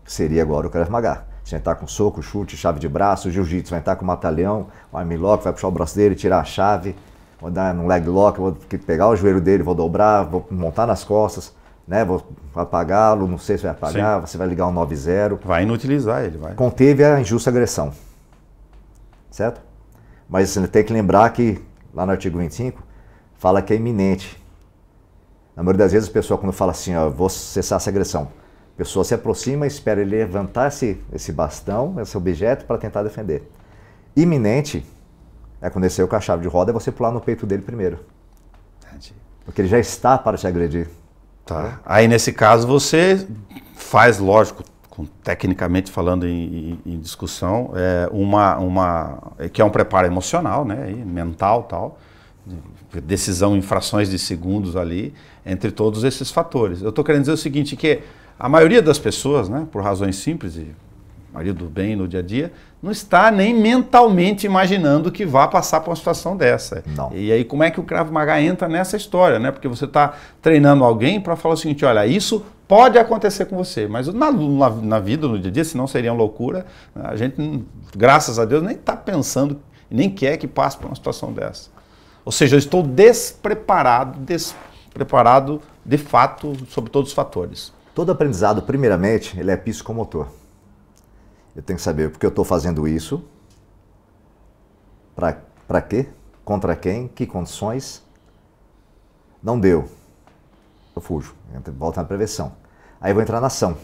que seria agora o Krav Maga. Você vai entrar com soco, chute, chave de braço, jiu-jitsu, vai entrar com o matalhão, o armlock, vai puxar o braço dele, tirar a chave, vou dar no leg lock, vou pegar o joelho dele, vou dobrar, vou montar nas costas, né? Vou apagá-lo, não sei se vai apagar, Sim. Você vai ligar um 90. Vai inutilizar ele, vai. Conteve a injusta agressão, certo? Mas você tem que lembrar que lá no artigo 25 fala que é iminente. Na maioria das vezes a pessoa quando fala assim, ó, vou cessar essa agressão, a pessoa se aproxima e espera ele levantar esse bastão, esse objeto para tentar defender. Iminente é quando ele saiu com a chave de roda, é você pular no peito dele primeiro. Porque ele já está para te agredir. Tá. Aí nesse caso você faz, lógico, tecnicamente falando em discussão, que é um preparo emocional, né, mental, tal, decisão em frações de segundos ali, entre todos esses fatores. Eu estou querendo dizer o seguinte, que a maioria das pessoas, né, por razões simples, e a maioria do bem no dia a dia, não está nem mentalmente imaginando que vá passar por uma situação dessa. Não. E aí como é que o Krav Maga entra nessa história, né? Porque você está treinando alguém para falar o seguinte, olha, isso pode acontecer com você, mas na vida, no dia a dia, senão seria uma loucura, a gente, graças a Deus, nem está pensando, nem quer que passe por uma situação dessa. Ou seja, eu estou despreparado de fato sobre todos os fatores. Todo aprendizado, primeiramente, ele é psicomotor. Eu tenho que saber porque eu estou fazendo isso, para quê, contra quem, que condições. Não deu, eu fujo, volto na prevenção. Aí eu vou entrar na ação.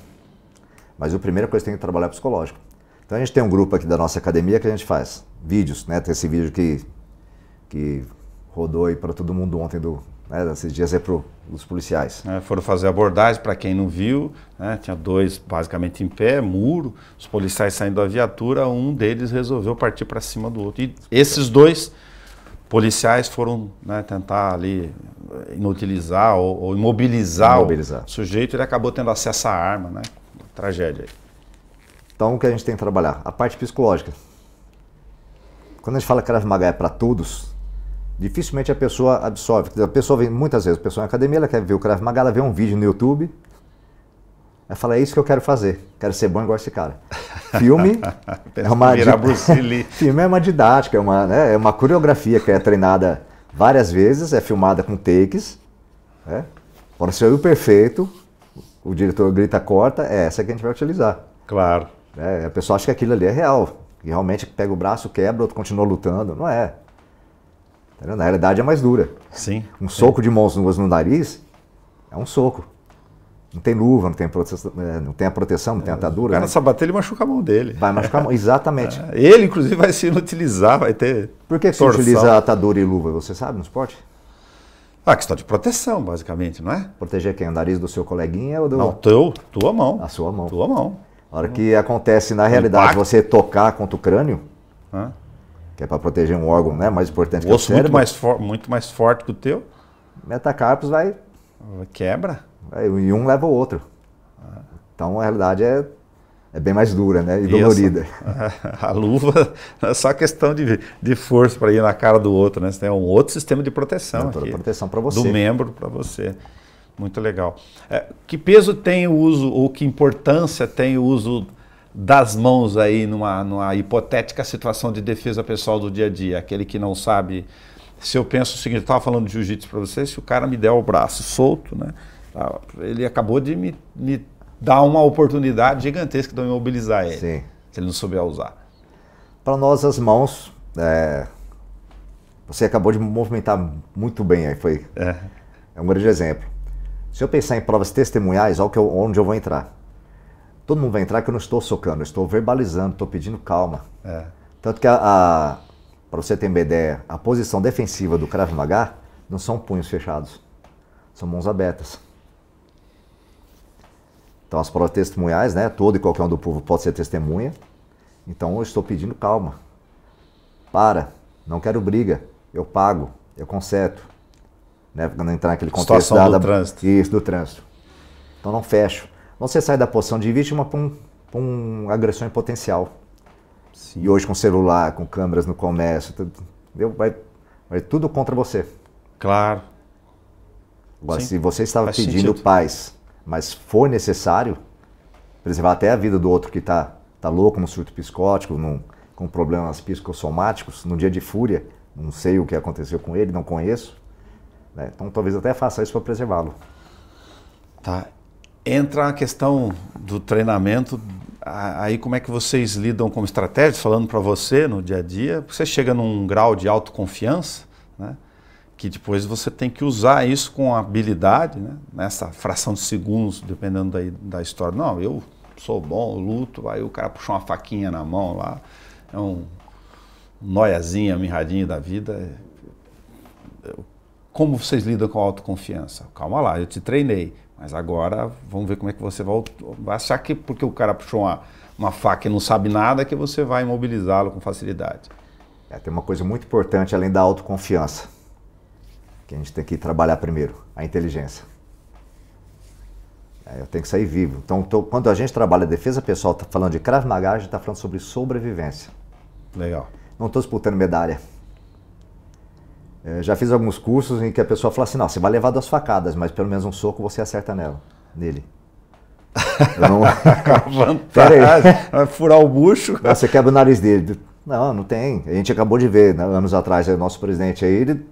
Mas a primeira coisa que tem que trabalhar é psicológico. Então a gente tem um grupo aqui da nossa academia que a gente faz vídeos, né? Tem esse vídeo que rodou aí para todo mundo ontem, esses dias é para os policiais. Foram fazer abordagem, para quem não viu, né? Tinha dois basicamente em pé, muro, os policiais saindo da viatura, um deles resolveu partir para cima do outro. E esses dois policiais foram, né, tentar ali inutilizar ou imobilizar o sujeito, ele acabou tendo acesso à arma, né? Tragédia aí. Então o que a gente tem que trabalhar? A parte psicológica. Quando a gente fala que Krav Maga é para todos, dificilmente a pessoa absorve. A pessoa vem, muitas vezes, a pessoa na academia, ela quer ver o Krav Maga, ela vê um vídeo no YouTube, ela fala, é isso que eu quero fazer, quero ser bom igual esse cara. Filme é uma filme é uma didática, é uma coreografia que é treinada várias vezes, é filmada com takes, né? Quando você o perfeito, o diretor grita, corta, é essa que a gente vai utilizar. Claro. A pessoa acha que aquilo ali é real, e realmente pega o braço, quebra, outro continua lutando, não é. Na realidade é mais dura. Sim. Um soco de mãos no nariz é um soco. Não tem luva, não tem a proteção, não tem atadura. O cara só bater, ele machuca a mão dele. Vai machucar a mão, exatamente. Ele, inclusive, vai se inutilizar, vai ter Por que você utiliza atadura e luva, você sabe, no esporte? Questão de proteção, basicamente, não é? Proteger quem? O nariz do seu coleguinha ou do... Não, tua mão. A sua mão. Tua mão. A hora que acontece, na realidade, você tocar contra o crânio, que é para proteger um órgão, né, mais importante que o cérebro. Muito mais forte que o teu. Metacarpos vai... Quebra. E um leva o outro. Então, a realidade é bem mais dura, né, e dolorida. A luva é só questão de força para ir na cara do outro, né? Você tem um outro sistema de proteção aqui. Proteção para você. Do membro para você. Muito legal. Que peso tem o uso, ou que importância tem o uso das mãos aí numa hipotética situação de defesa pessoal do dia a dia? Aquele que não sabe, se eu penso o seguinte, eu estava falando de jiu-jitsu para você, se o cara me der o braço solto, né, ele acabou de me dar uma oportunidade gigantesca de eu imobilizar ele, Sim. Se ele não souber usar. Para nós as mãos, você acabou de movimentar muito bem, aí é um grande exemplo. Se eu pensar em provas testemunhais, olha onde eu vou entrar. Todo mundo vai entrar que eu não estou socando, eu estou verbalizando, estou pedindo calma. Tanto que, para você ter uma ideia, a posição defensiva do Krav Maga não são punhos fechados, são mãos abertas. Então as provas testemunhais, né, todo e qualquer um do povo pode ser testemunha. Então eu estou pedindo calma. Não quero briga, eu pago, eu conserto. Né, quando entrar naquele contexto do trânsito. Isso, do trânsito. Então não fecho. Você sai da posição de vítima para um agressor em potencial. Sim. E hoje com celular, com câmeras no comércio, vai tudo contra você. Claro. Agora, se você estava pedindo paz, mas for necessário, preservar até a vida do outro que está louco, num surto psicótico, com problemas psicossomáticos, num dia de fúria, não sei o que aconteceu com ele, não conheço, né? Então talvez até faça isso para preservá-lo. Tá. Entra a questão do treinamento, aí como é que vocês lidam com estratégias, falando para você no dia a dia, você chega num grau de autoconfiança, né, que depois você tem que usar isso com habilidade, né, nessa fração de segundos, dependendo da história. Não, eu sou bom, eu luto, aí o cara puxa uma faquinha na mão lá, é um noiazinha, mirradinho da vida. Como vocês lidam com a autoconfiança? Calma lá, eu te treinei. Mas agora, vamos ver como é que você vai achar que porque o cara puxou uma faca e não sabe nada, que você vai imobilizá-lo com facilidade. Tem uma coisa muito importante, além da autoconfiança, que a gente tem que trabalhar primeiro, a inteligência. Eu tenho que sair vivo. Então, quando a gente trabalha defesa pessoal, está falando de Krav Maga, a gente está falando sobre sobrevivência. Legal. Não estou disputando medalha. Já fiz alguns cursos em que a pessoa fala assim, não, você vai levar 2 facadas, mas pelo menos um soco você acerta nele. Eu não... Vai furar o bucho. Você quebra o nariz dele. Não tem. A gente acabou de ver, né, anos atrás, o nosso presidente aí, ele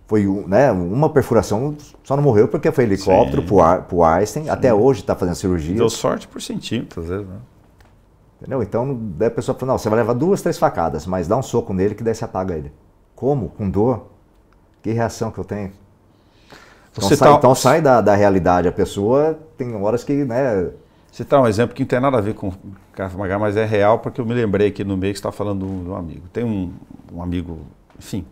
foi, né, uma perfuração, só não morreu porque foi helicóptero pro Einstein. Sim. Até hoje está fazendo cirurgia. Deu sorte por centímetros, às vezes, né? Entendeu? Então, daí a pessoa fala, não, você vai levar 2, 3 facadas, mas dá um soco nele que daí você apaga ele. Como? Com dor? Que reação que eu tenho? Então sai da realidade. A pessoa tem horas que, né... Você tá um exemplo que não tem nada a ver com Krav Maga, mas é real, porque eu me lembrei aqui no meio que você está falando de um amigo. Tem um amigo, enfim,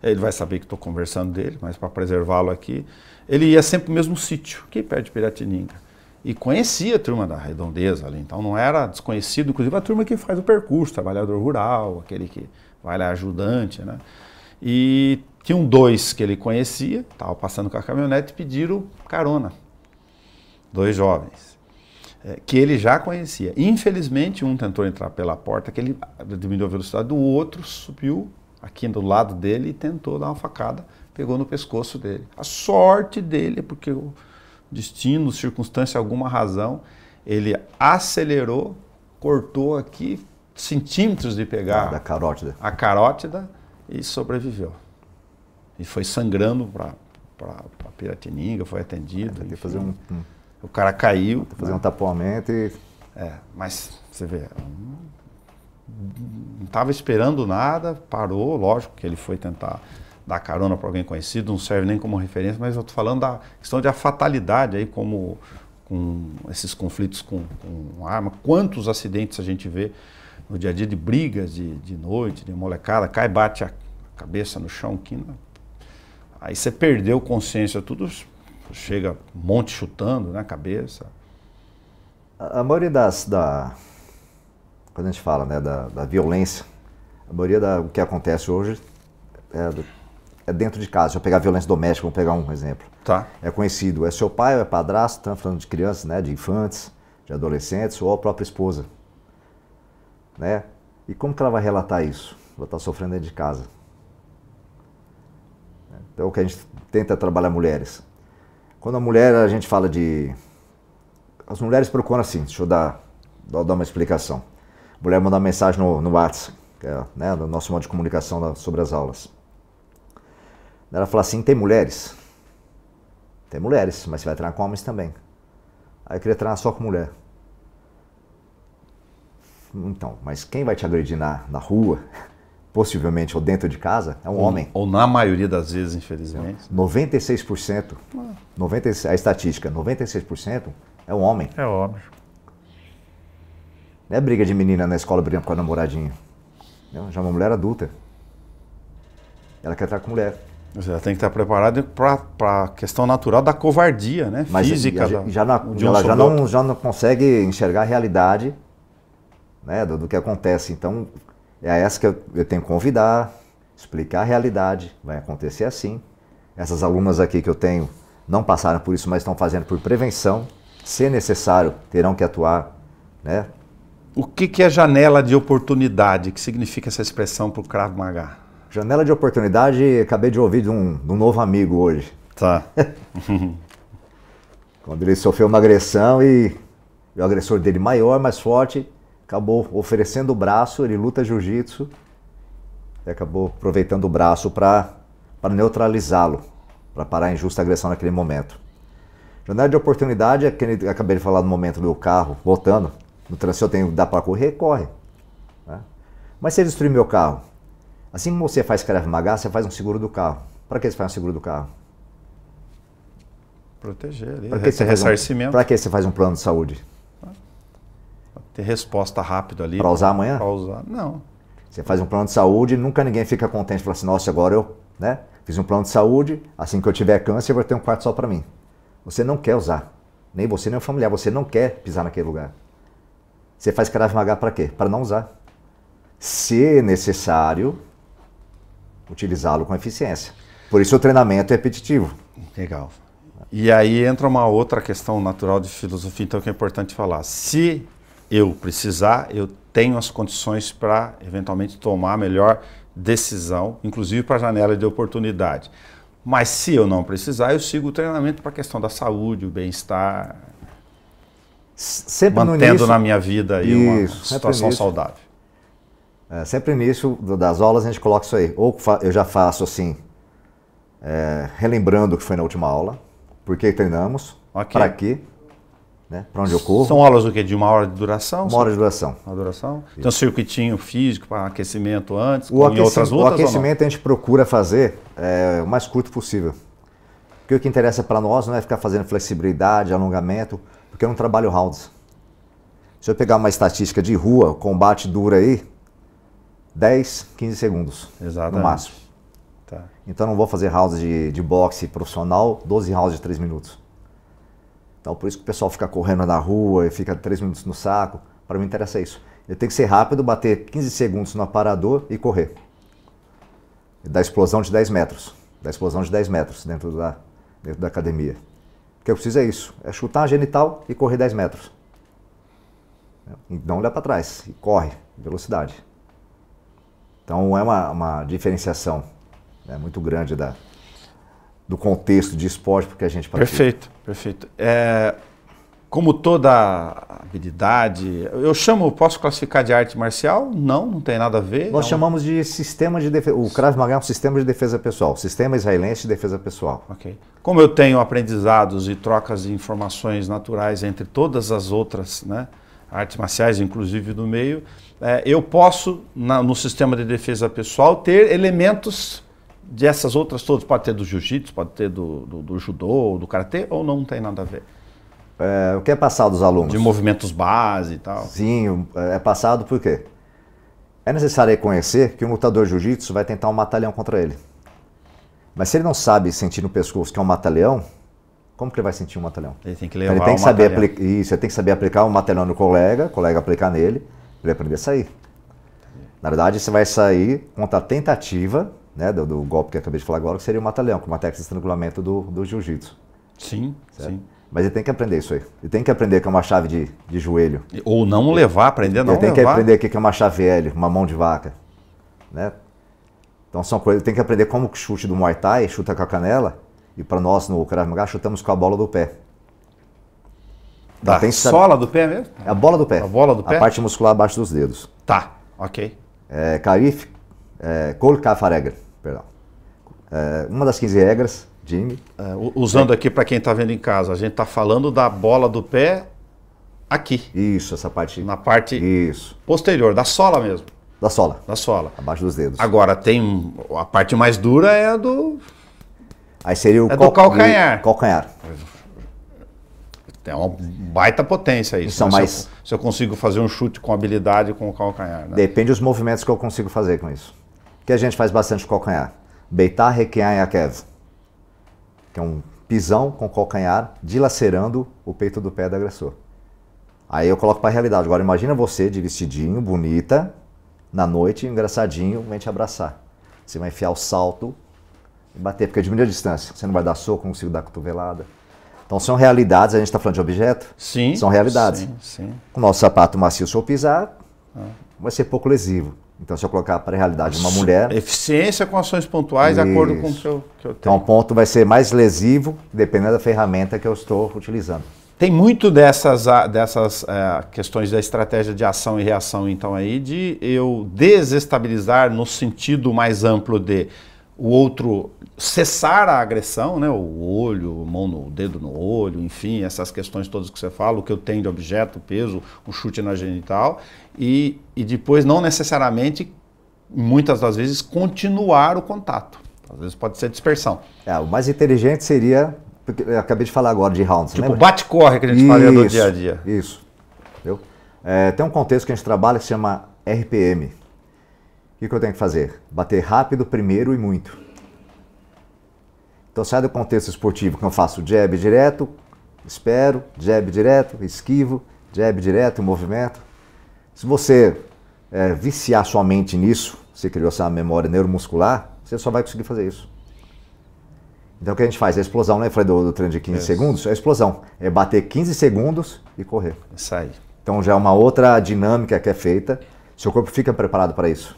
ele vai saber que estou conversando dele, mas para preservá-lo aqui, ele ia sempre pro mesmo sítio, aqui perto de Piratininga, e conhecia a turma da Redondeza ali, então não era desconhecido, inclusive a turma que faz o percurso, trabalhador rural, aquele que vai lá ajudante, né? E tinham 2 que ele conhecia, estavam passando com a caminhonete e pediram carona. 2 jovens, que ele já conhecia. Infelizmente, um tentou entrar pela porta, que ele diminuiu a velocidade, o outro subiu aqui do lado dele e tentou dar uma facada, pegou no pescoço dele. A sorte dele, porque o destino, circunstância, alguma razão, ele acelerou, cortou aqui centímetros de pegar a carótida e sobreviveu. E foi sangrando para Piratininga, foi atendido. Tem que fazer o cara caiu. Fazer um tapoamento e... mas você vê, não estava esperando nada, parou, lógico que ele foi tentar dar carona para alguém conhecido, não serve nem como referência, mas eu estou falando da questão da fatalidade aí, como com esses conflitos com arma, quantos acidentes a gente vê no dia a dia de brigas de noite, de molecada, cai, bate a cabeça no chão, aí você perdeu consciência, tudo chega um monte chutando na cabeça. A maioria quando a gente fala, né, da violência, a maioria do que acontece hoje é dentro de casa. Se eu pegar violência doméstica, vamos pegar um exemplo. Tá. É conhecido, é seu pai ou é padrasto, estamos falando de crianças, né, de infantes, de adolescentes, ou a própria esposa. Né? E como que ela vai relatar isso? Ela está sofrendo dentro de casa. Então o que a gente tenta trabalhar mulheres. Quando a gente fala de... As mulheres procuram assim, deixa eu dar uma explicação. A mulher manda uma mensagem no WhatsApp, que é, né, no nosso modo de comunicação sobre as aulas. Ela fala assim, tem mulheres? Tem mulheres, mas você vai treinar com homens também. Aí eu queria treinar só com mulher. Então, mas quem vai te agredir na rua, possivelmente, ou dentro de casa, é um homem. Ou na maioria das vezes, infelizmente. 96%, a estatística, 96% é um homem. É homem. Não é briga de menina na escola brigando com a namoradinha. Não, já é uma mulher adulta. Ela quer estar com mulher. Você já tem que estar preparado para a questão natural da covardia, né? Mas física. Ela já não consegue enxergar a realidade, né, do que acontece. Então, é essa que eu tenho que convidar, explicar a realidade. Vai acontecer assim. Essas alunas aqui que eu tenho não passaram por isso, mas estão fazendo por prevenção. Se necessário, terão que atuar, né? O que é janela de oportunidade? O que significa essa expressão para o Krav Maga? Janela de oportunidade, acabei de ouvir de um novo amigo hoje. Tá. Quando ele sofreu uma agressão e o agressor dele maior, mais forte, acabou oferecendo o braço, ele luta jiu-jitsu e acabou aproveitando o braço para neutralizá-lo, para parar a injusta agressão naquele momento. Janela de oportunidade é que eu acabei de falar no momento do carro, voltando, no trânsito dá para correr, corre. Né? Mas se ele destruir meu carro, assim como você faz Krav Maga, você faz um seguro do carro. Para que você faz um seguro do carro? Proteger ali, para que você ressarcimento. Para que você faz um plano de saúde? Ter resposta rápida ali. Para usar amanhã? Para usar, não. Você faz um plano de saúde, nunca ninguém fica contente e fala assim, nossa, agora eu, né, fiz um plano de saúde, assim que eu tiver câncer, eu vou ter um quarto só para mim. você não quer usar. Nem você, nem o familiar. Você não quer pisar naquele lugar. Você faz Krav Maga para quê? Para não usar. Se necessário, utilizá-lo com eficiência. Por isso o treinamento é repetitivo. Legal. E aí entra uma outra questão natural de filosofia, então, que é importante falar. Se eu precisar, eu tenho as condições para, eventualmente, tomar a melhor decisão, inclusive para a janela de oportunidade. Mas se eu não precisar, eu sigo o treinamento para a questão da saúde, o bem-estar, Sempre mantendo no início, na minha vida aí uma situação saudável. Sempre no início das aulas a gente coloca isso aí. Ou eu já faço assim, relembrando o que foi na última aula, por que treinamos, para quê, né? Para onde eu corro. São aulas o quê? De 1 hora de duração? 1 hora de duração. Uma duração? Tem um circuitinho físico para aquecimento antes, O em outras lutas, o aquecimento a gente procura fazer o mais curto possível. Porque o que interessa para nós não é ficar fazendo flexibilidade, alongamento, porque eu não trabalho rounds. Se eu pegar uma estatística de rua, o combate dura aí 10, 15 segundos, Exatamente. No máximo. Tá. Então eu não vou fazer rounds de boxe profissional, 12 rounds de 3 minutos. Então por isso que o pessoal fica correndo na rua e fica 3 minutos no saco. Para mim interessa isso. Eu tenho que ser rápido, bater 15 segundos no aparador e correr. Da explosão de 10 metros. Da explosão de 10 metros dentro da academia. O que eu preciso é isso. É chutar a genital e correr 10 metros. E não olhar para trás. E corre. Velocidade. Então é uma diferenciação, né, muito grande do contexto de esporte porque a gente pratica. Perfeito, perfeito. Como toda habilidade, posso classificar de arte marcial? Não tem nada a ver. Nós chamamos de sistema de defesa. O Krav Maga é um sistema de defesa pessoal, sistema israelense de defesa pessoal. Ok. Como eu tenho aprendizados e trocas de informações naturais entre todas as outras, né, artes marciais, inclusive do meio, eu posso, no sistema de defesa pessoal, ter elementos dessas outras todas. Pode ter do jiu-jitsu, pode ter do judô, do karatê, ou não tem nada a ver? O que é passado aos alunos? De movimentos base e tal. Sim, é passado por quê? É necessário reconhecer que um lutador de jiu-jitsu vai tentar um mata-leão contra ele. Mas se ele não sabe sentir no pescoço que é um mata-leão, como que ele vai sentir um mata-leão? Ele tem que levar ele tem que o saber mata-leão. Isso, ele tem que saber aplicar um mata-leão no colega aplicar nele, para ele aprender a sair. Na verdade, você vai sair contra a tentativa, né, do golpe que eu acabei de falar agora, que seria o mata-leão, com uma técnica de estrangulamento do jiu-jitsu. Sim, certo? sim. Mas ele tem que aprender isso aí. Ele tem que aprender que é uma chave de joelho. Ou não levar, aprender a não levar. Ele tem que aprender que é uma chave L, uma mão de vaca. Né? Então são coisas. Ele tem que aprender como que chute do Muay Thai, chuta com a canela. E para nós no Krav Maga, chutamos com a bola do pé. Da sola do pé mesmo? É a bola do pé. A bola do pé? A parte muscular abaixo dos dedos. Tá, ok. Karif, Kol Kafar Regra, perdão. Uma das 15 regras, Jimmy. Usando aqui para quem está vendo em casa, a gente está falando da bola do pé aqui. Isso, essa parte. Na parte isso. posterior, da sola mesmo. Da sola. Da sola. Abaixo dos dedos. Agora tem a parte mais dura é a do... Aí seria o do calcanhar. Calcanhar. É uma baita potência isso. Né? Se eu consigo fazer um chute com habilidade com o calcanhar. Né? Depende dos movimentos que eu consigo fazer com isso. O que a gente faz bastante com o calcanhar? Beitar, requear e akev. Que é um pisão com o calcanhar dilacerando o peito do pé do agressor. Aí eu coloco para a realidade. Agora imagina você de vestidinho, bonita, na noite, engraçadinho, vem te abraçar. Você vai enfiar o salto e bater, porque diminui a distância. Você não vai dar soco, não consigo dar cotovelada. Então são realidades, a gente está falando de objeto? Sim. São realidades. Sim, sim. Com o nosso sapato macio, se eu pisar, vai ser pouco lesivo. Então se eu colocar para a realidade de uma mulher... Eficiência com ações pontuais de acordo com o que eu tenho. Então o ponto vai ser mais lesivo, dependendo da ferramenta que eu estou utilizando. Tem muito dessas questões da estratégia de ação e reação, então, aí, de eu desestabilizar no sentido mais amplo de o outro cessar a agressão, né? O olho, o dedo no olho, enfim, essas questões todas que você fala, o que eu tenho de objeto, peso, o chute na genital, e depois não necessariamente, muitas das vezes, continuar o contato. Às vezes pode ser dispersão. O mais inteligente seria, porque eu acabei de falar agora de rounds, tipo bate-corre que a gente fala do dia a dia. Isso. Entendeu? Tem um contexto que a gente trabalha que se chama RPM. O que eu tenho que fazer? Bater rápido, primeiro e muito. Então sai do contexto esportivo que eu faço jab direto, espero, jab direto, esquivo, jab direto, movimento. Se você viciar sua mente nisso, você criou essa memória neuromuscular, você só vai conseguir fazer isso. Então o que a gente faz? A explosão, né? Eu falei do treino de 15 segundos, é a explosão. É bater 15 segundos e correr. Isso aí. Então já é uma outra dinâmica que é feita. Seu corpo fica preparado para isso.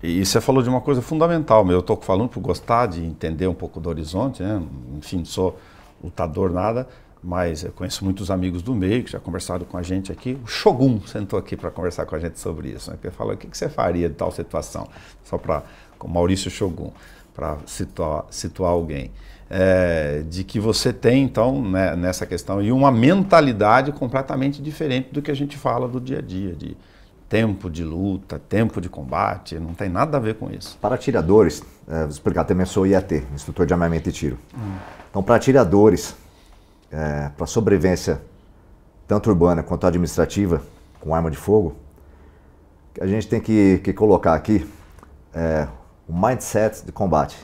E você falou de uma coisa fundamental, eu estou falando por gostar de entender um pouco do horizonte, né? Enfim, não sou lutador nada, mas eu conheço muitos amigos do meio que já conversaram com a gente aqui. O Shogun sentou aqui para conversar com a gente sobre isso, né? Ele falou, o que você faria de tal situação? Só para, com Maurício Shogun, para situar alguém. De que você tem, então, né, nessa questão, e uma mentalidade completamente diferente do que a gente fala do dia a dia, de tempo de luta, tempo de combate, não tem nada a ver com isso. Para atiradores, vou explicar, também sou IAT, instrutor de armamento e tiro. Então, para atiradores, para sobrevivência, tanto urbana quanto administrativa, com arma de fogo, a gente tem que colocar aqui o mindset de combate.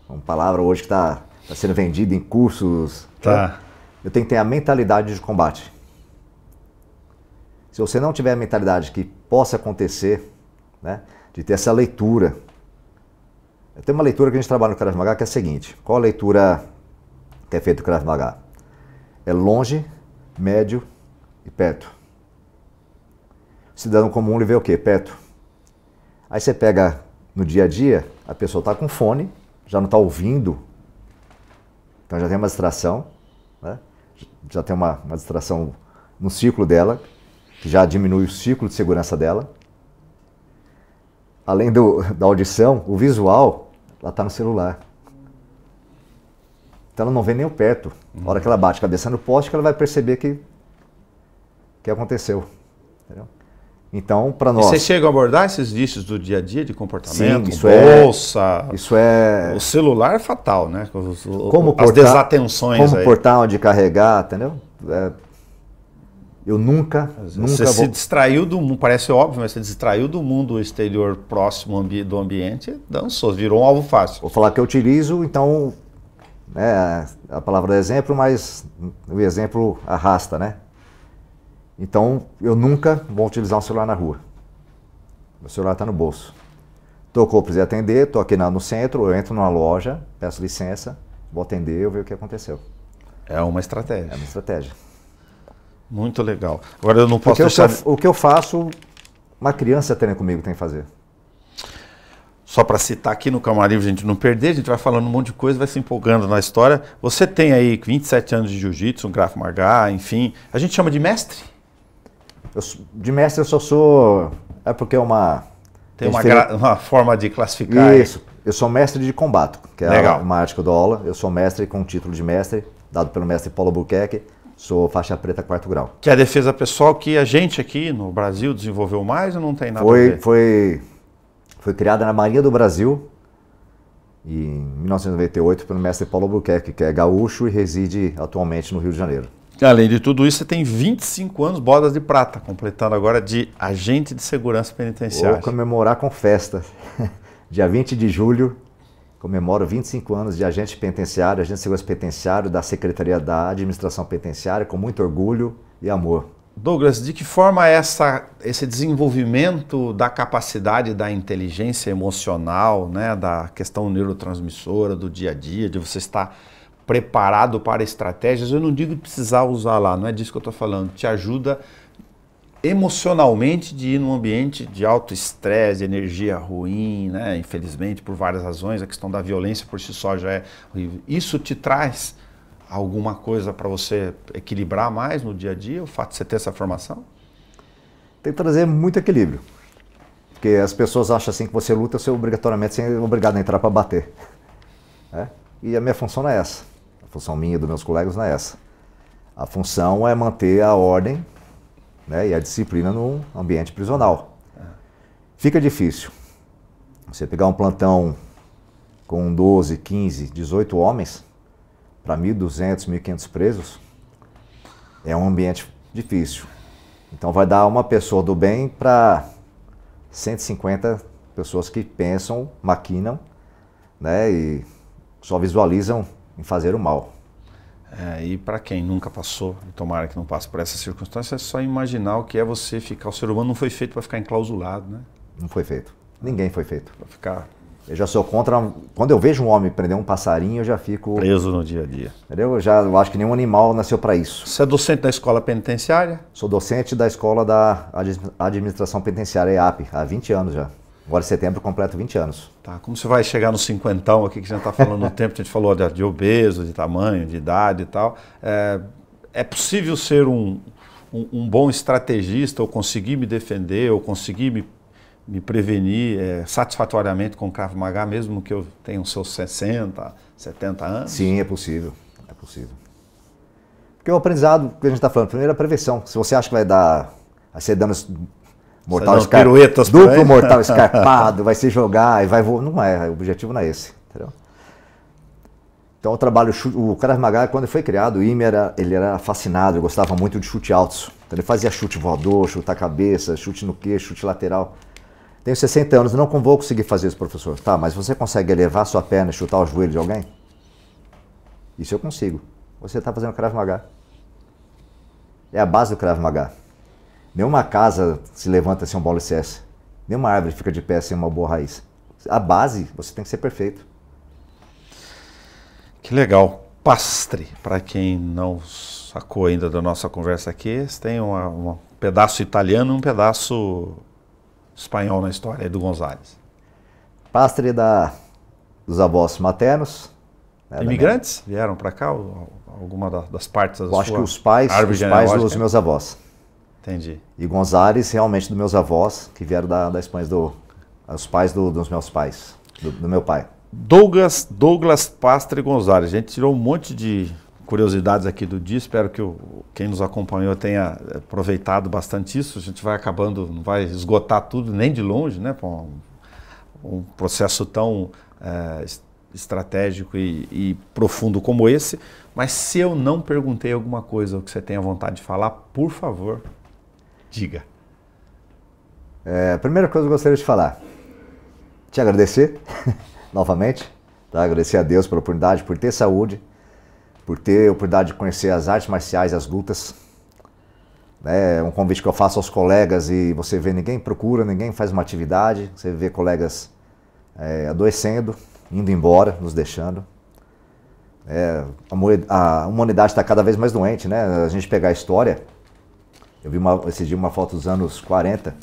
Uma palavra hoje que está sendo vendida em cursos. Tá. Né? Eu tenho que ter a mentalidade de combate. Se você não tiver a mentalidade que possa acontecer, né, de ter essa leitura. Tem uma leitura que a gente trabalha no Krav Maga que é a seguinte. Qual a leitura que é feita no Krav Maga? É longe, médio e perto. O cidadão comum ele vê o quê? Perto. Aí você pega no dia a dia, a pessoa está com fone, já não está ouvindo, então já tem uma distração, né? Já tem uma distração no círculo dela, que já diminui o círculo de segurança dela. Além da audição, o visual, ela está no celular. Então ela não vê nem o perto. Na hora que ela bate a cabeça no poste, que ela vai perceber que aconteceu. Entendeu? Então, para nós... E vocês chegam a abordar esses vícios do dia a dia de comportamento? Sim, isso bolsa... O celular é fatal, né? As desatenções como aí. Portar onde carregar, entendeu? Eu nunca você vou... se distraiu do mundo, parece óbvio, mas você distraiu do mundo exterior próximo do ambiente, dançou, virou um alvo fácil. Vou falar que eu utilizo, então, né, a palavra é exemplo, mas o exemplo arrasta, né? Então, eu nunca vou utilizar um celular na rua. Meu celular está no bolso. Tocou, precisei atender, estou aqui no centro, eu entro numa loja, peço licença, vou atender, eu ver o que aconteceu. É uma estratégia. É uma estratégia. Muito legal. Agora eu não posso deixar... O que eu faço, uma criança treina comigo tem que fazer. Só para citar aqui no camarim, a gente não perder, a gente vai falando um monte de coisa, vai se empolgando na história. Você tem aí 27 anos de jiu-jitsu, um Krav Maga, enfim. A gente chama de mestre? De mestre eu só sou... É porque é uma... Tem uma forma de classificar. Isso. Eu sou mestre de combate, que é uma arte que eu dou aula. Eu sou mestre com o título de mestre, dado pelo mestre Paulo Albuquerque. Sou faixa preta 4º grau. Que é a defesa pessoal que a gente aqui no Brasil desenvolveu mais ou não tem nada a ver? Foi criada na Marinha do Brasil em 1998 pelo mestre Paulo Albuquerque, que é gaúcho e reside atualmente no Rio de Janeiro. Além de tudo isso, você tem 25 anos, bodas de prata, completando agora de agente de segurança penitenciária. Vou comemorar com festa. Dia 20 de julho, comemoro 25 anos de agente penitenciário, agente de segurança penitenciário da Secretaria da Administração Penitenciária, com muito orgulho e amor. Douglas, de que forma esse desenvolvimento da capacidade da inteligência emocional, né, da questão neurotransmissora do dia a dia, de você estar preparado para estratégias, eu não digo de precisar usar lá, não é disso que eu estou falando, te ajuda emocionalmente de ir num ambiente de alto estresse, de energia ruim, né? Infelizmente, por várias razões, a questão da violência por si só já é horrível. Isso te traz alguma coisa para você equilibrar mais no dia a dia, o fato de você ter essa formação? Tem que trazer muito equilíbrio. Porque as pessoas acham assim que você luta, você obrigatoriamente é obrigado a entrar para bater. E a minha função não é essa. A função minha e dos meus colegas não é essa. A função é manter a ordem, né, e a disciplina no ambiente prisional. Fica difícil. Você pegar um plantão com 12, 15, 18 homens, para 1.200, 1.500 presos, é um ambiente difícil. Então vai dar uma pessoa do bem para 150 pessoas que pensam, maquinam, né, e só visualizam em fazer o mal. E para quem nunca passou, e tomara que não passe por essa circunstância, é só imaginar o que é você ficar... O ser humano não foi feito para ficar enclausulado, né? Não foi feito. Ninguém foi feito. Para ficar... Eu já sou contra... Quando eu vejo um homem prender um passarinho, eu já fico... preso no dia a dia. Entendeu? Eu acho que nenhum animal nasceu para isso. Você é docente da escola penitenciária? Sou docente da Escola da Administração Penitenciária, EAP, há 20 anos já. Agora em setembro completo 20 anos. Tá, como você vai chegar no cinquentão aqui, que a gente está falando no tempo, a gente falou de obeso, de tamanho, de idade e tal. É possível ser um bom estrategista, ou conseguir me defender, ou conseguir me prevenir satisfatoriamente com o Krav Maga, mesmo que eu tenha os seus 60, 70 anos? Sim, é possível. É possível. Porque o aprendizado que a gente está falando, primeiro é a prevenção. Se você acha que vai ser dando mortal piruetas duplo mortal escarpado, vai se jogar e vai voar. Não é, o objetivo não é esse. Entendeu? Então o Krav Maga, quando foi criado, o Ime ele era fascinado, ele gostava muito de chute altos. Então ele fazia chute voador, chutar a cabeça, chute no queixo, chute lateral. Tenho 60 anos, não vou conseguir fazer isso, professor. Tá, mas você consegue elevar sua perna e chutar o joelho de alguém? Isso eu consigo. Você está fazendo Krav Maga. É a base do Krav Maga. Nenhuma casa se levanta sem um bolo alicerce. Nenhuma árvore fica de pé sem uma boa raiz. A base, você tem que ser perfeito. Que legal. Pastre, para quem não sacou ainda da nossa conversa aqui, tem um pedaço italiano e um pedaço espanhol na história do González. Pastre dos avós maternos. Imigrantes vieram para cá? Alguma das partes da sua acho que os pais dos meus avós. Entendi. E González, realmente, dos meus avós, que vieram da Espanha, os pais dos meus pais, do meu pai. Douglas Pastre González. A gente tirou um monte de curiosidades aqui do dia, espero que quem nos acompanhou tenha aproveitado bastante isso. A gente vai acabando, não vai esgotar tudo, nem de longe, né? Um processo tão estratégico e profundo como esse. Mas se eu não perguntei alguma coisa que você tenha vontade de falar, por favor, diga. A primeira coisa que eu gostaria de falar, te agradecer novamente, tá? Agradecer a Deus pela oportunidade, por ter saúde, por ter a oportunidade de conhecer as artes marciais, as lutas. É um convite que eu faço aos colegas e você vê, ninguém procura, ninguém faz uma atividade, você vê colegas adoecendo, indo embora, nos deixando. A humanidade está cada vez mais doente, né? A gente pegar a história, eu vi esse dia uma foto dos anos 40,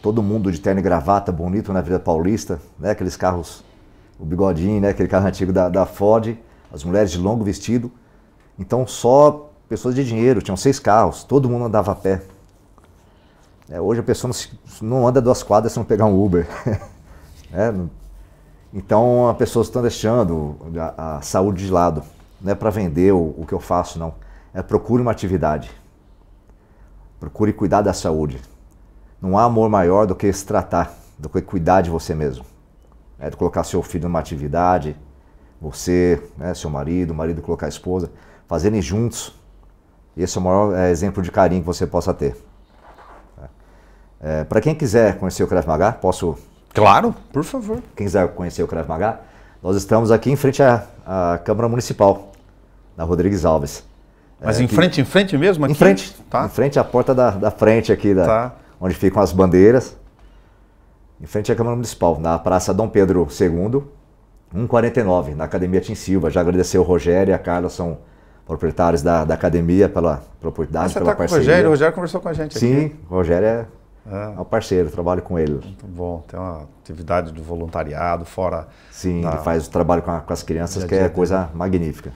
todo mundo de terno e gravata, bonito na Avenida Paulista, né? Aqueles carros, o bigodinho, né? Aquele carro antigo da Ford, as mulheres de longo vestido. Então só pessoas de dinheiro, tinham 6 carros, todo mundo andava a pé. Hoje a pessoa não anda 2 quadras se não pegar um Uber. Então as pessoas estão deixando a saúde de lado. Não é para vender o que eu faço, não. Procure uma atividade. Procure cuidar da saúde. Não há amor maior do que se tratar, do que cuidar de você mesmo. De colocar seu filho numa atividade, você, seu marido, o marido colocar a esposa, fazerem juntos. Esse é o maior exemplo de carinho que você possa ter. Para quem quiser conhecer o Krav Maga, posso... Claro, por favor. Quem quiser conhecer o Krav Maga, nós estamos aqui em frente à Câmara Municipal, na Rodrigues Alves. Mas em frente mesmo aqui? Em frente, tá. Em frente à porta da frente aqui, tá. Onde ficam as bandeiras. Em frente à Câmara Municipal, na Praça Dom Pedro II, 149, na Academia Tim Silva. Já agradecer o Rogério e a Carla, são proprietários da academia, pela oportunidade, pela parceria. O Rogério conversou com a gente aqui. Sim, o Rogério é um parceiro, trabalho com ele. Muito bom, tem uma atividade de voluntariado fora. Sim, ele faz o trabalho com as crianças, que é coisa magnífica.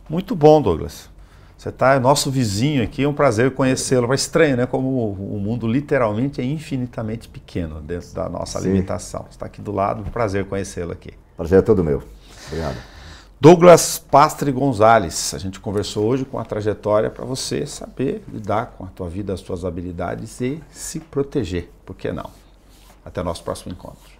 Muito bom, Douglas. Você é nosso vizinho aqui, é um prazer conhecê-lo. Mas estranho, né? Como o mundo literalmente é infinitamente pequeno dentro da nossa limitação. Você está aqui do lado, um prazer conhecê-lo aqui. Prazer é todo meu. Obrigado. Douglas Pastre González, a gente conversou hoje com a trajetória para você saber lidar com a tua vida, as tuas habilidades e se proteger. Por que não? Até o nosso próximo encontro.